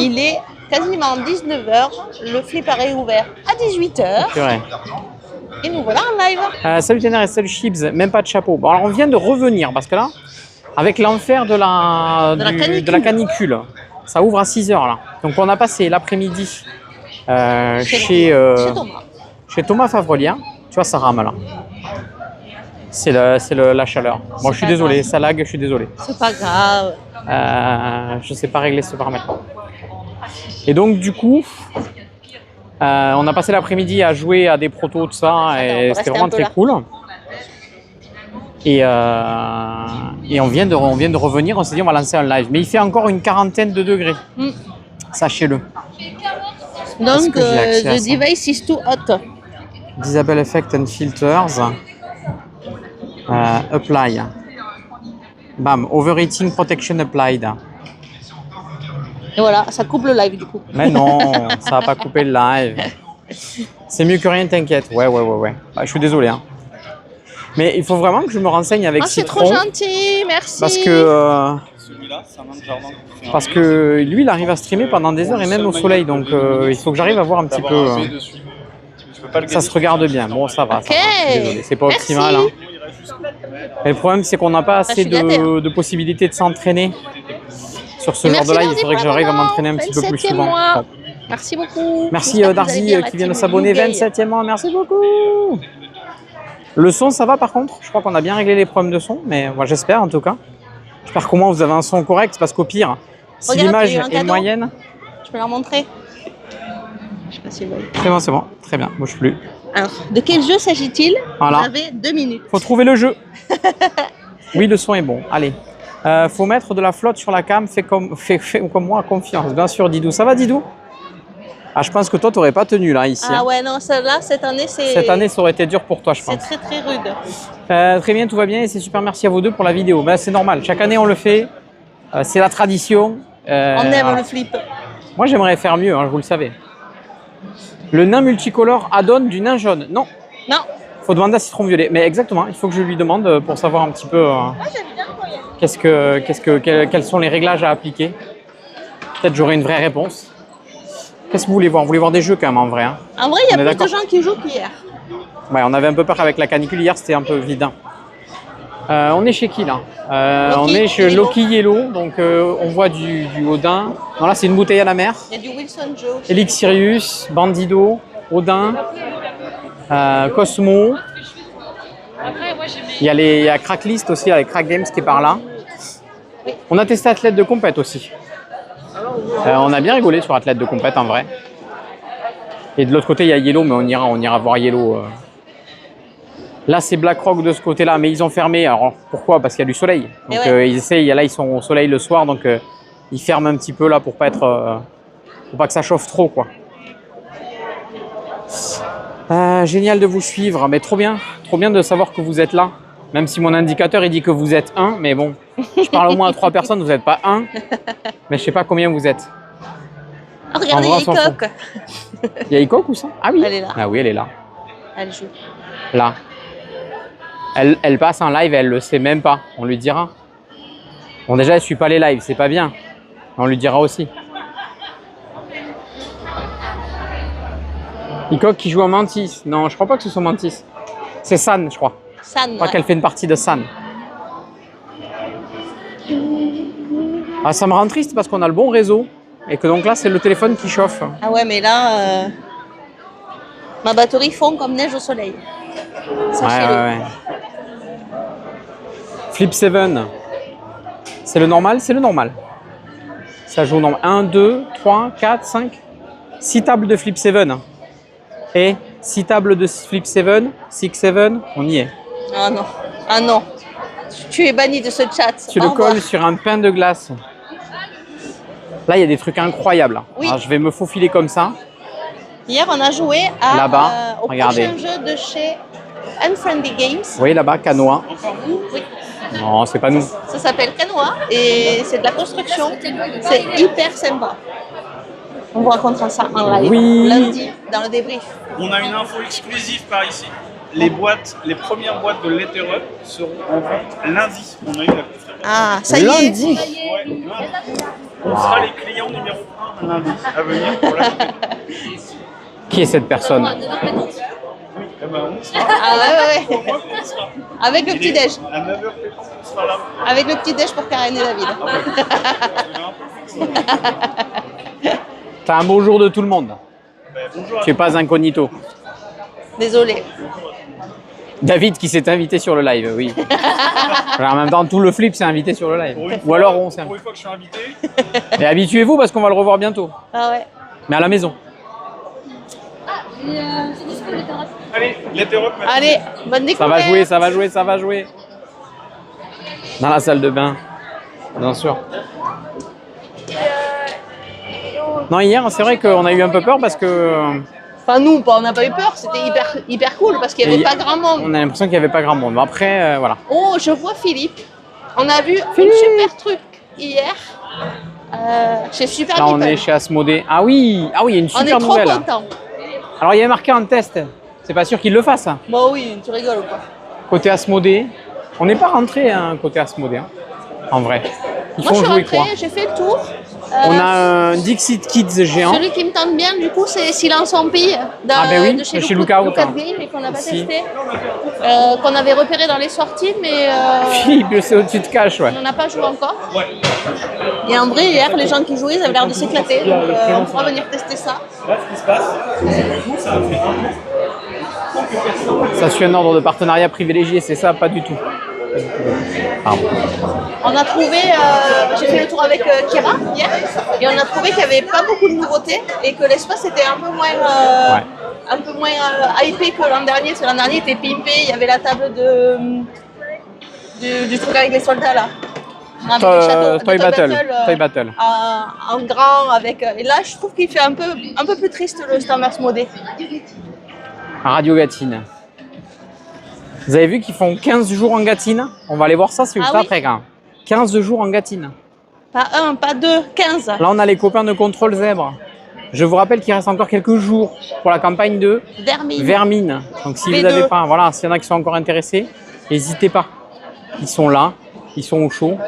Il est quasiment 19h, le flip a réouvert à 18h. Purée. Et nous voilà en live. Salut Ténère et salut Chips, même pas de chapeau. Bon, alors on vient de revenir parce que là, avec l'enfer de la canicule, ça ouvre à 6h là. Donc on a passé l'après-midi chez Thomas Favrelien. Tu vois, ça rame là. C'est la chaleur. Bon, je suis désolé, ça lag, je suis désolé. C'est pas grave. Je sais pas régler ce paramètre. Et donc du coup, on a passé l'après-midi à jouer à des protos, tout ça, et c'était vraiment très cool. Et on vient de revenir, on s'est dit on va lancer un live. Mais il fait encore une quarantaine de degrés. Sachez-le. Donc, the device is too hot. Disable Effect and Filters. Apply. Bam. Overheating Protection applied. Et voilà, ça coupe le live du coup. Mais non, ça va pas couper le live. C'est mieux que rien, t'inquiète. Ouais. Bah, je suis désolé. Hein. Mais il faut vraiment que je me renseigne avec Citron. C'est trop gentil, merci. Parce que parce que lui, il arrive à streamer pendant des heures et même au soleil. Donc il faut que j'arrive à voir un petit peu. Ça se regarde bien. Bon, ça va. Okay. Ça va. Désolé, c'est pas optimal. Hein. Et le problème, c'est qu'on n'a pas assez de possibilités de s'entraîner sur ce genre de live. Il faudrait que j'arrive à m'entraîner un petit peu plus souvent. Bon. Merci beaucoup. Merci Darzy qui vient de s'abonner. 27e mois. Merci beaucoup. Le son, ça va par contre. Je crois qu'on a bien réglé les problèmes de son. Mais moi, j'espère en tout cas. J'espère qu'au moins vous avez un son correct. Parce qu'au pire, si l'image est moyenne. Je peux leur montrer. Je sais pas si vous voyez. C'est bon. Très bien. Bouge plus. Alors, de quel jeu s'agit-il? Voilà. Vous avez 2 minutes. Faut trouver le jeu. Oui, le son est bon. Allez. Faut mettre de la flotte sur la cam. Fais comme moi, confiance. Bien sûr, Didou. Ça va, Didou? Ah, je pense que toi, tu n'aurais pas tenu là, ici. Ah hein. ouais, non, celle-là, cette année, c'est... Cette année, ça aurait été dur pour toi, je pense. C'est très rude. Très bien, tout va bien et c'est super. Merci à vous deux pour la vidéo. Ben, c'est normal. Chaque année, on le fait. C'est la tradition. On aime le flip. Moi, j'aimerais faire mieux, hein, vous le savez. Le nain multicolore add-on du nain jaune. Non. Non. Faut demander à Citron Violet. Mais exactement, il faut que je lui demande pour savoir un petit peu quels sont les réglages à appliquer. Peut-être j'aurai une vraie réponse. Qu'est-ce que vous voulez voir? Vous voulez voir des jeux quand même en vrai. Hein. En vrai, il y a plus de gens qui jouent qu'hier. Ouais, on avait un peu peur avec la canicule hier, c'était un peu vide. On est chez qui là? On est chez Loki Yellow, donc on voit du Odin. Non, là c'est une bouteille à la mer. Il y a du Wilson Joe. Elixirius, Bandido, Odin, Cosmo. Il y a Cracklist aussi avec Crack Games qui est par là. On a testé Athlète de compète aussi. On a bien rigolé sur Athlète de compète en vrai. Et de l'autre côté il y a Yellow, mais on ira voir Yellow. Là c'est BlackRock de ce côté-là, mais ils ont fermé. Alors pourquoi? Parce qu'il y a du soleil. Donc ils essayent. Là ils sont au soleil le soir, donc ils ferment un petit peu là pour pas que ça chauffe trop quoi. Génial de vous suivre, mais trop bien de savoir que vous êtes là. Même si mon indicateur il dit que vous êtes 1, mais bon, je parle au moins à 3 personnes, vous n'êtes pas 1, mais je sais pas combien vous elle. Oh, regardez, il y a Icoc. Il y a Icoc ou ça? Ah oui. Elle est là. Ah oui, elle est là. Elle joue. Là. Elle passe en live, elle le sait même pas. On lui dira. Bon déjà, elle suit pas les lives, c'est pas bien. On lui dira aussi. Icoc qui joue en Mantis. Non, je crois pas que ce soit Mantis. C'est San, je crois. San. Je crois qu'elle fait une partie de San. Ah, ça me rend triste parce qu'on a le bon réseau et que donc là, c'est le téléphone qui chauffe. Ah ouais, mais là, ma batterie fond comme neige au soleil. Ouais. Flip 7. C'est le normal? C'est le normal. Ça joue normal. 1, 2, 3, 4, 5. 6 tables de Flip 7. Et 6 tables de Flip 7, 6-7, on y est. Ah non. Ah non. Tu es banni de ce chat. Tu le colles sur un pain de glace. Là, il y a des trucs incroyables. Oui. Alors, je vais me faufiler comme ça. Hier, on a joué là-bas, au regardez. prochain jeu de chez Unfriendly Games. Oui, là-bas, Canoa. Oui. Non, c'est pas nous. Ça s'appelle Canoa et c'est de la construction. C'est hyper sympa. On vous racontera ça en live lundi dans le débrief. On a une info exclusive par ici. Les premières boîtes de Letter Up seront en vente lundi. On a eu la confirmation. Ah, ça y est. Lundi. Ouais, on sera les clients numéro 1 lundi à venir pour l'acheter. Qui est cette personne? Eh ben, on sera. Ah ouais. Au moins, on sera. Avec le petit-déj. À 9h, on sera là. Avec le petit-déj pour Karen et David. T'as un bonjour de tout le monde. Ben, bonjour à Tu es pas incognito. Désolée. David qui s'est invité sur le live, oui. Alors, en même temps, tout le flip s'est invité sur le live. Ou alors on s'est Pour une fois que je suis invité, Et habituez-vous parce qu'on va le revoir bientôt. Ah ouais. Mais à la maison. allez, l'hétérope maintenant. Allez, bonne Ça découverte. va jouer, ça va jouer, ça va jouer. Dans la salle de bain. Bien sûr. Non, hier, c'est vrai qu'on a eu un peu peur parce que... Enfin, nous, on n'a pas eu peur. C'était hyper cool parce qu'il n'y avait pas grand monde. On a l'impression qu'il n'y avait pas grand monde. Mais après, voilà. Oh, je vois Philippe. On a vu un super truc hier. Chez Super Là, on Meeple. est chez Asmodée. Ah oui, il y a une On est super trop nouvelle. contents. Alors, il y avait marqué en test. C'est pas sûr qu'ils le fassent. Bon, oui, tu rigoles ou quoi? Côté Asmodée. On n'est pas rentré côté Asmodée. En vrai. Ils Moi, je font suis jouer quoi? rentrée, j'ai fait le tour. On a un Dixit Kids géant. Celui qui me tente bien, du coup, c'est Silence en Pille Ah ben oui, de chez chez Lookout Lookout, hein. Game et qu'on n'a pas Si. testé. Qu'on avait repéré dans les sorties, mais Philippe, c'est au-dessus de cache, ouais. on n'en a pas joué encore. Et en vrai, hier, les gens qui jouaient, ils avaient l'air de s'éclater. Donc, on pourra venir tester ça. Là, ce qui se passe, c'est que vous, ça a fait un an. Ça suit un ordre de partenariat privilégié, c'est ça? Pas du tout. Pardon. On a trouvé, j'ai fait le tour avec Kira hier, et on a trouvé qu'il n'y avait pas beaucoup de nouveautés et que l'espace était un peu moins, hypé que l'an dernier. Parce que l'an dernier était pimpé, il y avait la table du truc avec les soldats là. Avec les châteaux, Toy de Battle. Toy Battle. en grand avec. Et là, je trouve qu'il fait un peu plus triste le stand Asmodée. Radio Gatine. Vous avez vu qu'ils font 15 jours en Gatine? On va aller voir ça, c'est juste oui. après quand même. 15 jours en Gatine. Pas 1, pas 2, 15. Là, on a les copains de Contrôle Zèbre. Je vous rappelle qu'il reste encore quelques jours pour la campagne de Vermine. Vermine. Donc, si vous V2. n'avez pas, voilà, s'il y en a qui sont encore intéressés, n'hésitez pas. Ils sont là, ils sont au chaud.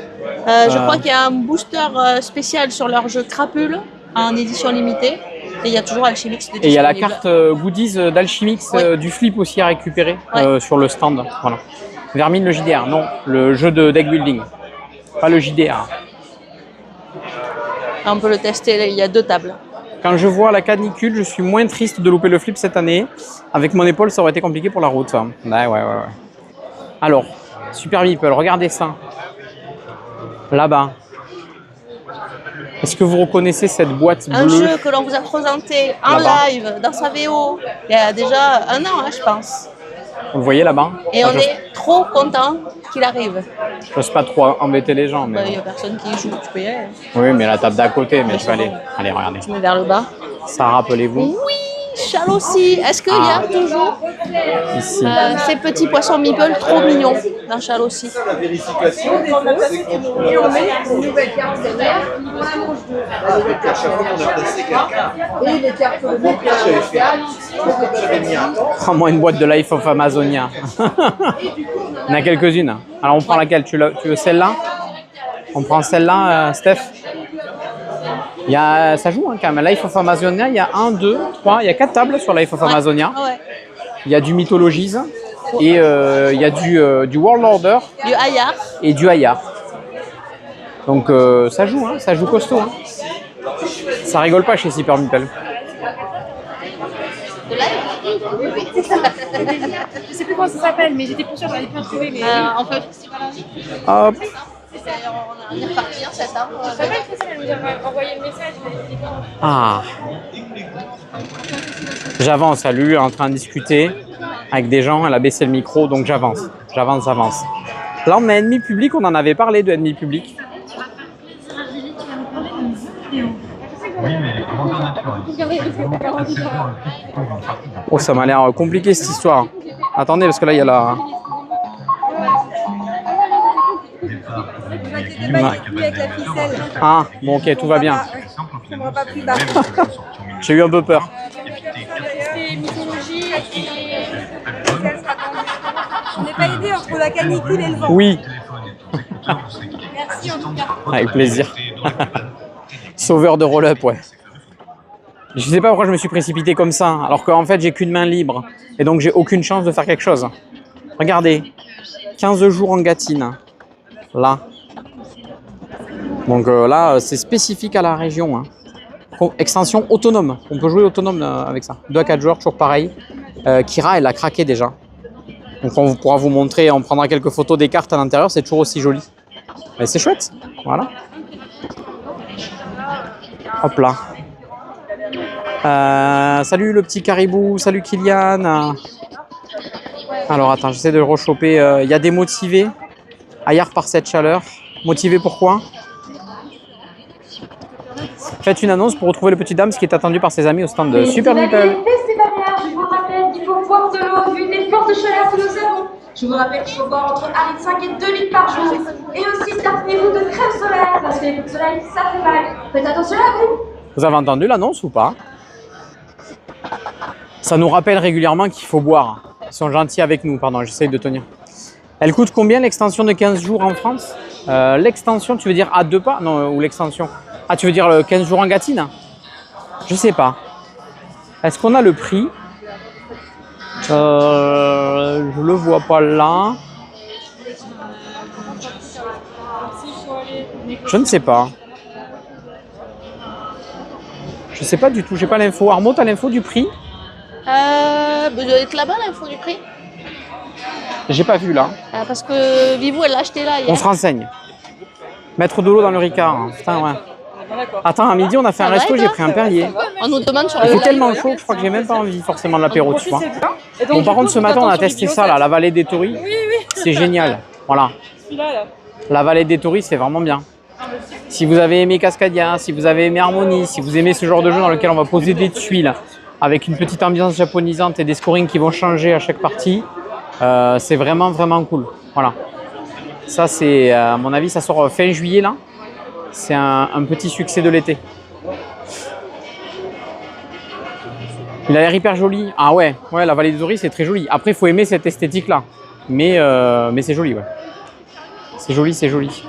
Je crois qu'il y a un booster spécial sur leur jeu Crapule en édition limitée. Et il y a toujours Alchemix. Et il y a la carte goodies d'Alchemix du flip aussi à récupérer sur le stand. Voilà. Vermine, le JDR, non, le jeu de deck building, pas le JDR. On peut le tester, il y a 2 tables. Quand je vois la canicule, je suis moins triste de louper le flip cette année. Avec mon épaule, ça aurait été compliqué pour la route. Ouais. Alors, Super Meeple, regardez ça. Là-bas. Est-ce que vous reconnaissez cette boîte bleue? Un jeu que l'on vous a présenté en Là-bas. live, dans sa VO, il y a déjà 1 an, je pense. Vous le voyez là-bas? Et on est trop content qu'il arrive. Je n'ose pas trop embêter les gens. Mais Il n'y a personne qui y joue, tu peux y aller. oui, mais la table d'à côté, mais je vais aller. Allez, regardez. Tu mets vers le bas. Ça, rappelez-vous, Oui, Chalossi. Est-ce qu'il y a toujours ici. ces petits poissons meeple trop mignons dans Chalossi? La vérification, et on met une nouvelle carte derrière, on la mange de. À chaque fois qu'on a placé quelqu'un, Et les cartes de j'avais fait j'avais mis un temps. Prends-moi une boîte de Life of Amazonia. On a quelques-unes. Alors on prend laquelle? Tu veux celle-là? On prend celle-là, Steph? Ça joue quand même. Life of Amazonia, il y a 1, 2, 3, il y a 4 tables sur Life of Amazonia. Ouais. Il y a du Mythologies et il y a du World Order Du Hayar. et du Hayar. Donc ça joue, hein, ça joue costaud. Hein. Ça rigole pas chez Super Meeple. De live. Je sais plus comment ça s'appelle, mais j'étais plus sûre que j'allais plus trouver. Mais On fait un festival en ligne. Hop. On est reparti en septembre. je savais que ça, elle nous avait envoyé le message. Mais... Ah. J'avance, elle est en train de discuter avec des gens, elle a baissé le micro, donc j'avance. Là, on a Ennemi Public, on en avait parlé de Ennemi Public. Oh, ça m'a l'air compliqué cette histoire. Attendez, parce que là, il y a la... Avec la ficelle. Ah, bon, ok, tout va bien. Ça me va pas plus bas. J'ai eu un peu peur. C'était mythologie, On n'est pas aidé entre la canicule et le vent. Oui, Merci en tout cas. avec plaisir. Sauveur de roll-up, ouais. Je sais pas pourquoi je me suis précipité comme ça, alors qu'en fait j'ai qu'une main libre et donc j'ai aucune chance de faire quelque chose. Regardez, 15 jours en Gâtine, là. Donc là c'est spécifique à la région. Hein. Extension autonome, on peut jouer autonome avec ça. 2 à 4 joueurs, toujours pareil. Kira elle a craqué déjà. Donc on pourra vous montrer, on prendra quelques photos des cartes à l'intérieur, c'est toujours aussi joli. Mais c'est chouette, voilà. Hop là. Salut le petit caribou, salut Kylian. Alors attends, j'essaie de le rechoper. Il y a des motivés. Ailleurs par cette chaleur. Motivés pourquoi? Faites une annonce pour retrouver le petit dame, ce qui est attendu par ses amis au stand de Super Meeple. Je vous rappelle qu'il faut boire de l'eau vu les fortes chaleurs que nous avons. Je vous rappelle qu'il faut boire entre 1,5 litre et 2 litres par jour. Et aussi, tapez-vous de crème solaire parce que les coups de soleil, ça fait mal. Faites attention à vous. Vous avez entendu l'annonce ou pas? Ça nous rappelle régulièrement qu'il faut boire. Ils sont gentils avec nous, pardon, j'essaye de tenir. Elle coûte combien l'extension de 15 jours en France? L'extension, tu veux dire à 2 pas? Non, ou l'extension? Ah, tu veux dire le 15 jours en Gâtine? Je sais pas. Est-ce qu'on a le prix? Je le vois pas là. Je ne sais pas. Je sais pas du tout, j'ai pas l'info. Arnaud, t'as l'info du prix? Vous doit être là-bas l'info du prix. J'ai pas vu là. Parce que Vivou, elle l'a acheté là hier. On se renseigne. Mettre de l'eau dans le Ricard. Hein. Putain, ouais. Attends, à midi, on a fait un resto, j'ai pris un Perrier. On nous demande sur Il le fait tellement chaud que je crois que j'ai même pas envie forcément de l'apéro, tu vois. Bon, par contre, ce matin, on a testé ça, là, la vallée des Tories. C'est génial. Voilà. La vallée des Tories, c'est vraiment bien. Si vous avez aimé Cascadia, si vous avez aimé Harmonie, si vous aimez ce genre de jeu dans lequel on va poser des tuiles avec une petite ambiance japonisante et des scorings qui vont changer à chaque partie, c'est vraiment, vraiment cool. Voilà. Ça, c'est, à mon avis, ça sort fin juillet, là. C'est un petit succès de l'été. Il a l'air hyper joli. Ah ouais, ouais, la vallée des Tories, c'est très joli. Après, il faut aimer cette esthétique-là. Mais c'est joli, ouais. C'est joli, c'est joli.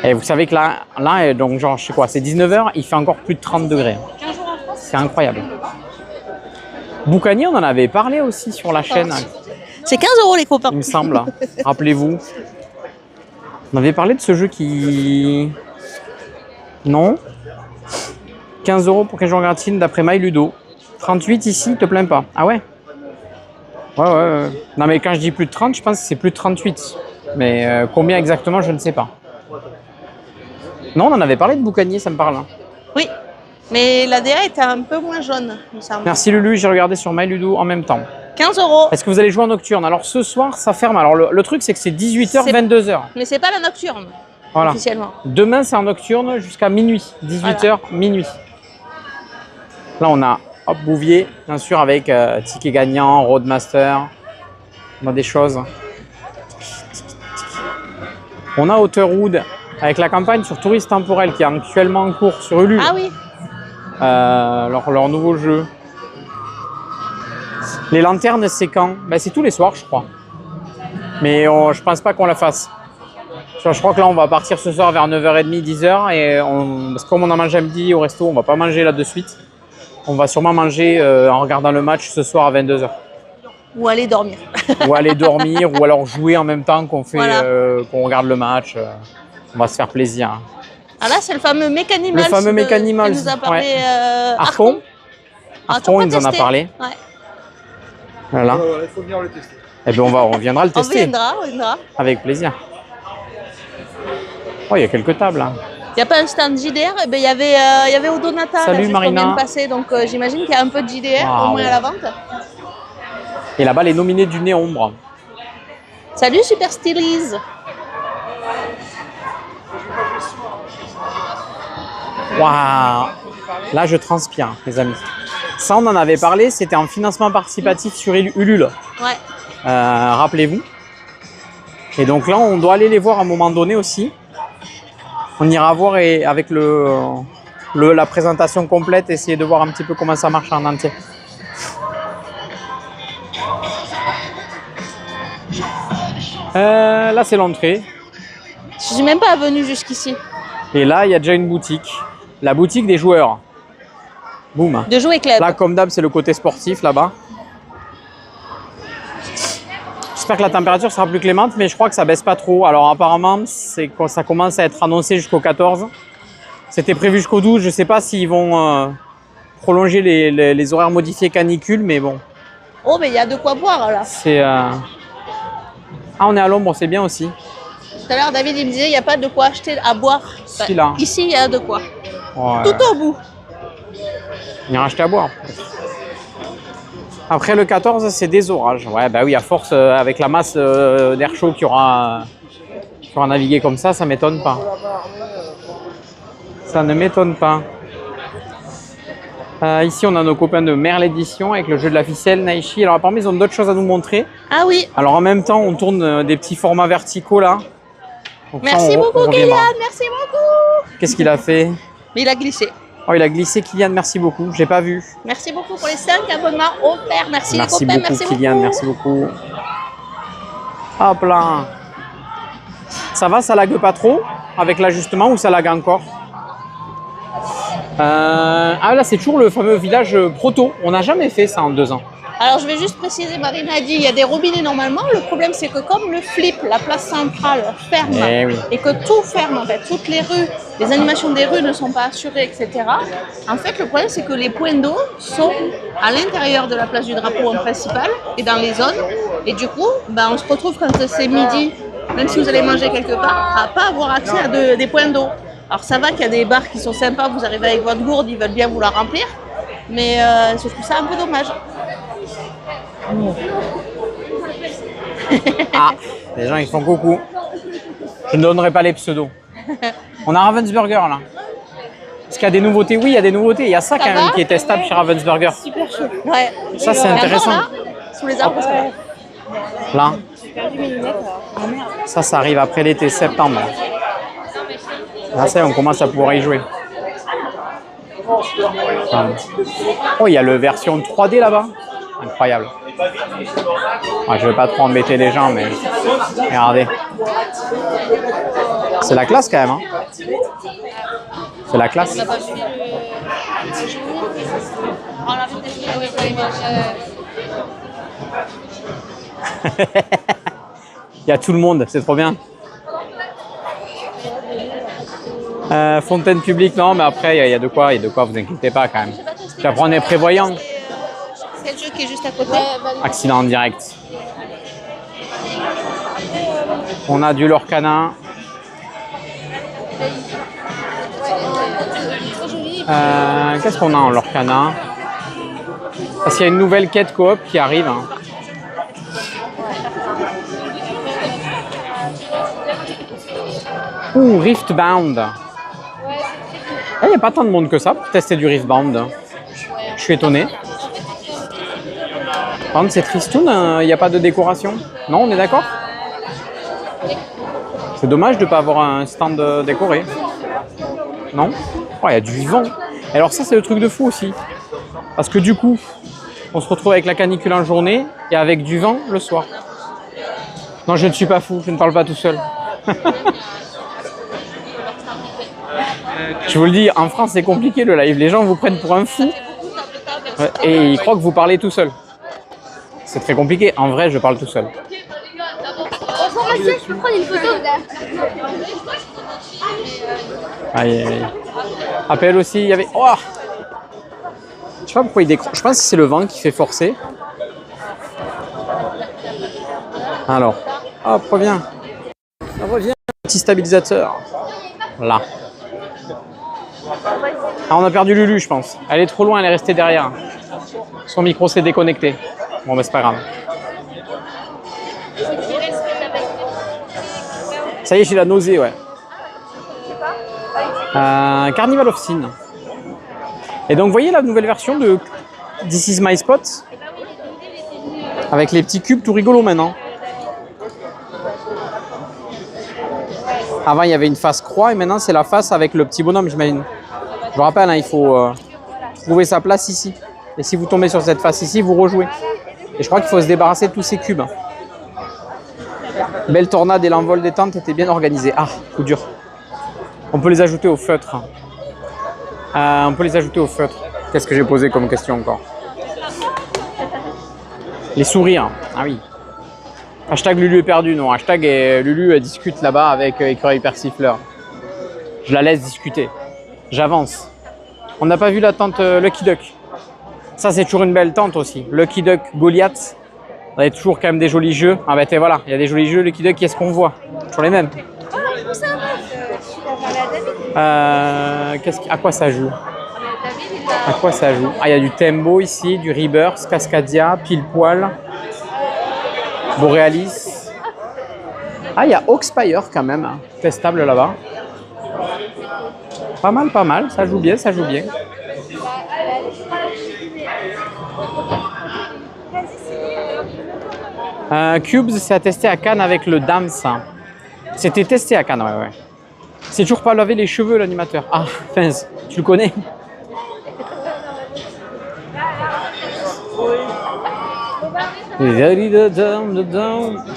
Et vous savez que là donc genre, je sais quoi, c'est 19h, il fait encore plus de 30 degrés. C'est incroyable. Boucanier, on en avait parlé aussi sur la chaîne. C'est 15 € les copains. Il me semble. Rappelez-vous. On avait parlé de ce jeu qui... Non. 15 € pour 15 jours Gratine d'après MyLudo. 38 ici, te plains pas. Ah ouais? Ouais. Non mais quand je dis plus de 30, je pense que c'est plus de 38. Mais combien exactement, je ne sais pas. Non, on en avait parlé de Boucanier, ça me parle. Oui, mais la DA était un peu moins jaune, il me semble. Merci Lulu, j'ai regardé sur MyLudo en même temps. 15 €. Est-ce que vous allez jouer en nocturne? Alors ce soir, ça ferme. Alors le truc, c'est que c'est 18h, 22h. Mais c'est pas la nocturne, voilà. officiellement. Demain, c'est en nocturne jusqu'à minuit. 18h, voilà. Minuit. Là, on a Bouvier, bien sûr, avec ticket gagnant, Roadmaster. On a des choses. On a Outerwood avec la campagne sur Tourisme Temporel qui est actuellement en cours sur Ulule. Ah oui. Leur nouveau jeu. Les lanternes, c'est quand? Ben, c'est tous les soirs, je crois. Mais je pense pas qu'on la fasse. Je crois que là, on va partir ce soir vers 9h30, 10h. Et parce que comme on a mangé à midi au resto, on va pas manger là de suite. On va sûrement manger en regardant le match ce soir à 22h. Ou aller dormir. Ou aller dormir, ou alors jouer en même temps qu'on fait, voilà. Qu'on regarde le match. On va se faire plaisir. Ah là, c'est le fameux Mécanimals. Le fameux Mécanimals. Il nous a parlé Arcon. Arcon, il nous en a parlé. Ouais. Voilà. Il faut venir le tester. Eh bien, on viendra le tester. On viendra. Avec plaisir. Oh, il y a quelques tables. Hein. Il n'y a pas un stand JDR, eh ben, il y avait Odonata. Salut là, Marina. Vient de passer, donc j'imagine qu'il y a un peu de JDR, au moins à la vente. Et là-bas, les nominés du Néombre. Salut Super Stylies. Waouh. Là, je transpire, les amis. Ça, on en avait parlé, c'était en financement participatif sur Ulule. Ouais. Rappelez-vous. Et donc là, on doit aller les voir à un moment donné aussi. On ira voir et avec la présentation complète, essayer de voir un petit peu comment ça marche en entier. Là, c'est l'entrée. Je suis même pas venue jusqu'ici. Et là, il y a déjà une boutique. La boutique des joueurs. Boum. De jouer club. Là, comme d'hab, c'est le côté sportif là-bas. J'espère que la température sera plus clémente, mais je crois que ça baisse pas trop. Alors apparemment, ça commence à être annoncé jusqu'au 14. C'était prévu jusqu'au 12. Je sais pas s'ils vont prolonger les horaires modifiés canicule, mais bon. Oh, mais il y a de quoi boire là. C'est. Ah, on est à l'ombre, c'est bien aussi. Tout à l'heure, David il me disait il n'y a pas de quoi acheter à boire. Si, là. Ici, il y a de quoi. Ouais. Tout au bout. On ira acheter à boire. Après le 14, c'est des orages. Ouais, bah oui, à force, avec la masse d'air chaud qui aura navigué comme ça m'étonne pas. Ça ne m'étonne pas. Ici, on a nos copains de Merle Édition avec le jeu de la ficelle, Naishi. Alors apparemment, ils ont d'autres choses à nous montrer. Ah oui. Alors en même temps, on tourne des petits formats verticaux là. Donc Merci ça, beaucoup, reviendra. Kylian. Merci beaucoup. Qu'est-ce qu'il a fait? Mais il a glissé. Oh, il a glissé, Kylian, merci beaucoup. J'ai pas vu. Merci beaucoup pour les 5 abonnements offerts. Merci les copains, beaucoup, merci Kylian, beaucoup. merci beaucoup. Hop là. Ça va, ça lague pas trop avec l'ajustement ou ça lague encore? Ah là, c'est toujours le fameux village proto. On n'a jamais fait ça en 2 ans. Alors je vais juste préciser, Marina a dit il y a des robinets normalement. Le problème c'est que comme le flip, la place centrale ferme Oui. et que tout ferme en fait, toutes les rues, les animations des rues ne sont pas assurées, etc. En fait le problème c'est que les points d'eau sont à l'intérieur de la place du drapeau en principal et dans les zones. Et du coup, on se retrouve quand c'est midi, même si vous allez manger quelque part, à pas avoir accès à des points d'eau. Alors ça va qu'il y a des bars qui sont sympas, vous arrivez avec votre gourde, ils veulent bien vous la remplir. Mais je trouve ça un peu dommage. Ah, les gens ils font coucou. Je ne donnerai pas les pseudos. On a Ravensburger là. Est-ce qu'il y a des nouveautés? Oui, il y a des nouveautés. Il y a ça, quand va même qui est testable chez Ravensburger. Super chaud. Ouais. Ça, c'est Et encore, intéressant. là, sous les arbres, ça va. Là. Ça arrive après l'été, septembre. Là, ça y est, on commence à pouvoir y jouer. Oh, il y a le version 3D là-bas. Incroyable. Ah, je ne vais pas trop embêter les gens, mais regardez. C'est la classe quand même. Hein. C'est la classe. Il y a tout le monde, c'est trop bien. Fontaine publique, non, mais après, il y a de quoi, vous inquiétez pas quand même. Puis après, on est prévoyant. C'est le jeu qui est juste à côté. Accident en direct. On a du Lorcanin. Qu'est-ce qu'on a en Lorcanin? Parce qu'il y a une nouvelle quête coop qui arrive. Hein. Ouh, Riftbound. Il n'y a pas tant de monde que ça pour tester du Riftbound. Je suis étonné. Par contre, c'est tristoun, il n'y a pas de décoration. Non, on est d'accord? C'est dommage de ne pas avoir un stand décoré. Non? Oh, il y a du vent. Et alors ça, c'est le truc de fou aussi. Parce que du coup, on se retrouve avec la canicule en journée et avec du vent le soir. Non, je ne suis pas fou, je ne parle pas tout seul. Je vous le dis, en France, c'est compliqué le live. Les gens vous prennent pour un fou et ils croient que vous parlez tout seul. C'est très compliqué. En vrai, je parle tout seul. Bonjour monsieur, je peux prendre une photo? Aïe, aïe. Appel aussi, il y avait... Oh, je sais pas pourquoi il décroche. Je pense que c'est le vent qui fait forcer. Alors, hop, reviens. Reviens, petit stabilisateur. Là. Ah, on a perdu Lulu, je pense. Elle est trop loin, elle est restée derrière. Son micro s'est déconnecté. Bon, mais c'est pas grave. Ça y est, j'ai la nausée, ouais. Carnival of Sin. Et donc, vous voyez la nouvelle version de This Is My Spot? Avec les petits cubes tout rigolo maintenant. Avant, il y avait une face croix et maintenant, c'est la face avec le petit bonhomme, j'imagine. Je vous rappelle, hein, il faut trouver sa place ici. Et si vous tombez sur cette face ici, vous rejouez. Et je crois qu'il faut se débarrasser de tous ces cubes. Belle tornade et l'envol des tentes étaient bien organisés. Ah, coup dur. On peut les ajouter au feutre. On peut les ajouter au feutre. Qu'est-ce que j'ai posé comme question encore? Les sourires. Ah oui. Hashtag Lulu est perdu. Non, hashtag Lulu discute là-bas avec Écureuil Persifleur. Je la laisse discuter. J'avance. On n'a pas vu la tente Lucky Duck. Ça, c'est toujours une belle tente aussi. Lucky Duck Goliath. On a toujours quand même des jolis jeux. Ah bah voilà, il y a des jolis jeux. Lucky Duck, qu'est-ce qu'on voit? Toujours les mêmes. À quoi ça joue? À quoi ça joue? Ah, il y a du Tembo ici, du Rebirth, Cascadia, Pile Poil, Borealis. Ah, il y a Oxpire quand même, hein, testable là-bas. Pas mal, ça joue bien, ça joue bien. Cubes, c'est à tester à Cannes avec le Dams. C'était testé à Cannes, ouais. C'est toujours pas lavé les cheveux, l'animateur. Ah, mince, tu le connais?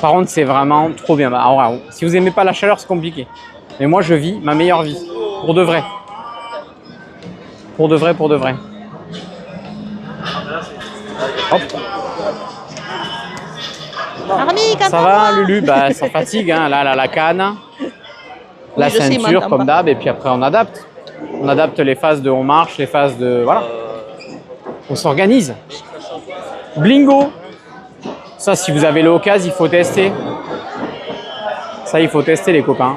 Par contre, c'est vraiment trop bien. Alors, si vous aimez pas la chaleur, c'est compliqué. Mais moi, je vis ma meilleure vie. Pour de vrai. Pour de vrai. Hop. Ça va, Lulu? Bah, ça fatigue, hein. Là, la canne, la ceinture, comme d'hab, et puis après, on adapte. On adapte les phases de on marche, les phases de... Voilà. On s'organise. Blingo. Ça, si vous avez l'occasion, il faut tester. Ça, il faut tester, les copains.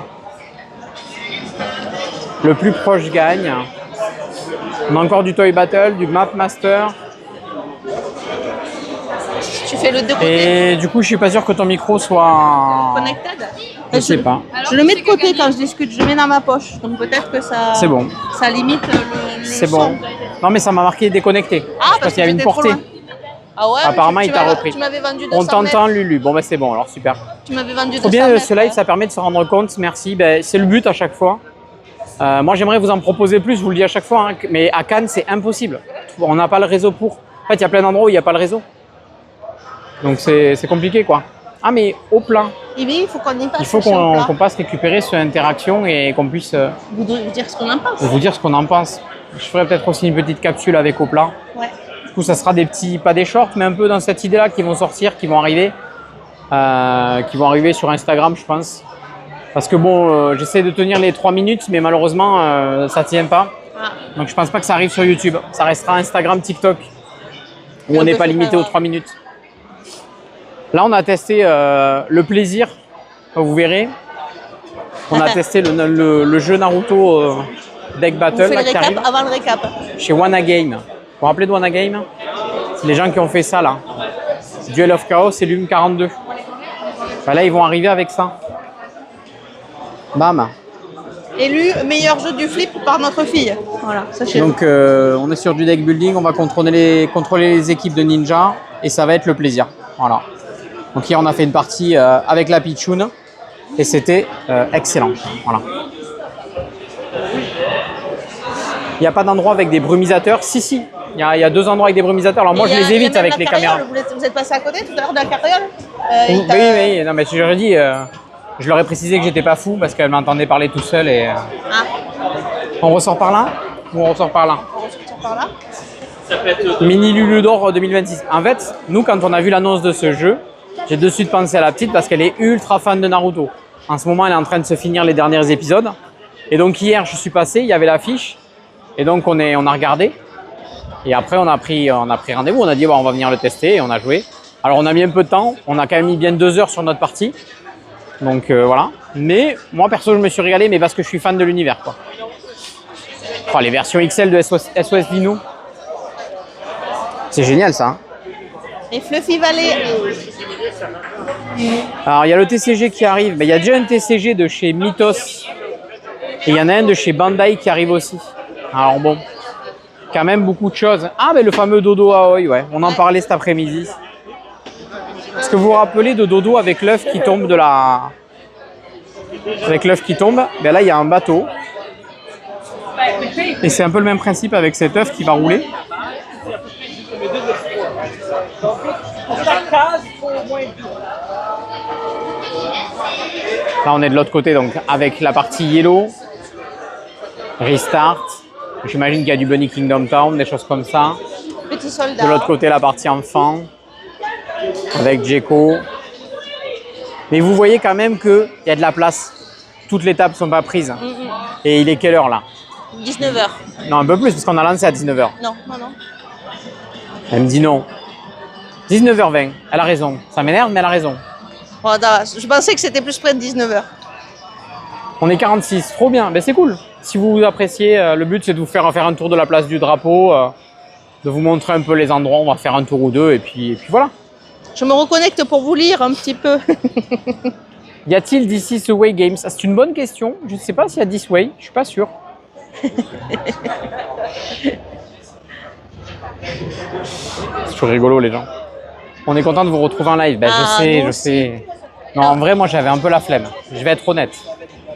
Le plus proche gagne. On a encore du Toy Battle, du Map Master. Tu fais le deux côtés. Et du coup, je suis pas sûr que ton micro soit connected. Je sais pas. Je le mets de côté quand je discute, je le mets dans ma poche. Donc peut-être que ça. C'est bon. Ça limite le C'est son. bon. Non, mais ça m'a marqué déconnecté. Ah, parce qu'il y avait une portée. Ah ouais. Apparemment, il t'a repris. Tu m'avais vendu 200 On t'entend, mètres. Lulu. Bon, bah c'est bon, alors super. Tu m'avais vendu 200 Trop bien, mètres. ce live, ça permet de se rendre compte. Merci. Ben, c'est le but à chaque fois. Moi, j'aimerais vous en proposer plus, je vous le dis à chaque fois. Hein, mais à Cannes, c'est impossible. On n'a pas le réseau pour. En fait, il y a plein d'endroits où il n'y a pas le réseau. Donc, c'est compliqué, quoi. Ah, mais au plat. Oui, il faut qu'on y passe. Il faut qu'on passe récupérer cette interaction et qu'on puisse vous dire ce qu'on en pense. vous dire ce qu'on en pense. Je ferai peut-être aussi une petite capsule avec au plat. Ouais. Du coup, ça sera des petits, pas des shorts, mais un peu dans cette idée-là qui vont sortir, qui vont arriver sur Instagram, je pense. Parce que bon, j'essaie de tenir les 3 minutes, mais malheureusement, ça tient pas. Ah. Donc, je pense pas que ça arrive sur YouTube. Ça restera Instagram, TikTok, où on n'est pas limité aux 3 minutes. Là, on a testé le plaisir, vous verrez. On a testé le jeu Naruto Deck Battle là, qui arrive. Avant le récap. Chez WannaGame. Vous vous rappelez de WannaGame? C'est les gens qui ont fait ça là. Duel of Chaos et Lume 42. Ben là, ils vont arriver avec ça. Bam. Élu meilleur jeu du flip par notre fille. Voilà, sachez. Donc, on est sur du deck building. On va contrôler les équipes de ninja et ça va être le plaisir. Voilà. Donc hier, on a fait une partie avec la Pichoun et c'était excellent. Voilà. Il n'y a pas d'endroit avec des brumisateurs. Si. Il y a 2 endroits avec des brumisateurs. Alors moi, je les évite avec les caméras. Vous êtes passé à côté tout à l'heure de la carriole Oui. Non, mais j'aurais dit, je leur ai précisé que j'étais pas fou parce qu'elle m'entendait parler tout seul. Et, On ressort par là ou on ressort par là? On ressort par là. Mini Lulu d'or 2026. En fait, nous, quand on a vu l'annonce de ce jeu, j'ai de suite pensé à la petite parce qu'elle est ultra fan de Naruto. En ce moment, elle est en train de se finir les derniers épisodes. Et donc hier, je suis passé, il y avait l'affiche. Et donc, on a regardé. Et après, on a pris rendez-vous. On a dit, on va venir le tester et on a joué. Alors, on a mis un peu de temps. On a quand même mis bien 2 heures sur notre partie. Donc, voilà. Mais moi, perso, je me suis régalé, mais parce que je suis fan de l'univers, quoi. Oh, les versions XL de SOS Dino. C'est génial, ça. Hein. Et Fluffy Valley. Alors, il y a le TCG qui arrive. Mais il y a déjà un TCG de chez Mythos. Et il y en a un de chez Bandai qui arrive aussi. Alors, bon. Quand même beaucoup de choses. Ah, mais le fameux Dodo Aoi, ouais. On en parlait cet après-midi. Est-ce que vous vous rappelez de Dodo avec l'œuf qui tombe de la... Avec l'œuf qui tombe, ben là, il y a un bateau. Et c'est un peu le même principe avec cet œuf qui va rouler. Là, on est de l'autre côté, donc avec la partie yellow. Restart. J'imagine qu'il y a du Bunny Kingdom Town, des choses comme ça. Petit soldat. De l'autre côté, la partie enfant, avec Djeko. Mais vous voyez quand même qu'il y a de la place. Toutes les tables ne sont pas prises. Et il est quelle heure là? 19h. Non, un peu plus, parce qu'on a lancé à 19h. Non. Elle me dit non. 19h20, elle a raison. Ça m'énerve, mais elle a raison. Voilà, je pensais que c'était plus près de 19h. On est 46, trop bien. Ben, c'est cool. Si vous appréciez, le but c'est de vous faire un tour de la place du drapeau, de vous montrer un peu les endroits. On va faire un tour ou deux et puis voilà. Je me reconnecte pour vous lire un petit peu. Y a-t-il d'ici ce Way Games? C'est une bonne question. Je ne sais pas s'il y a This Way, je suis pas sûr. C'est toujours rigolo les gens. On est content de vous retrouver en live. Ben, je sais. Non, en vrai, moi j'avais un peu la flemme. Je vais être honnête.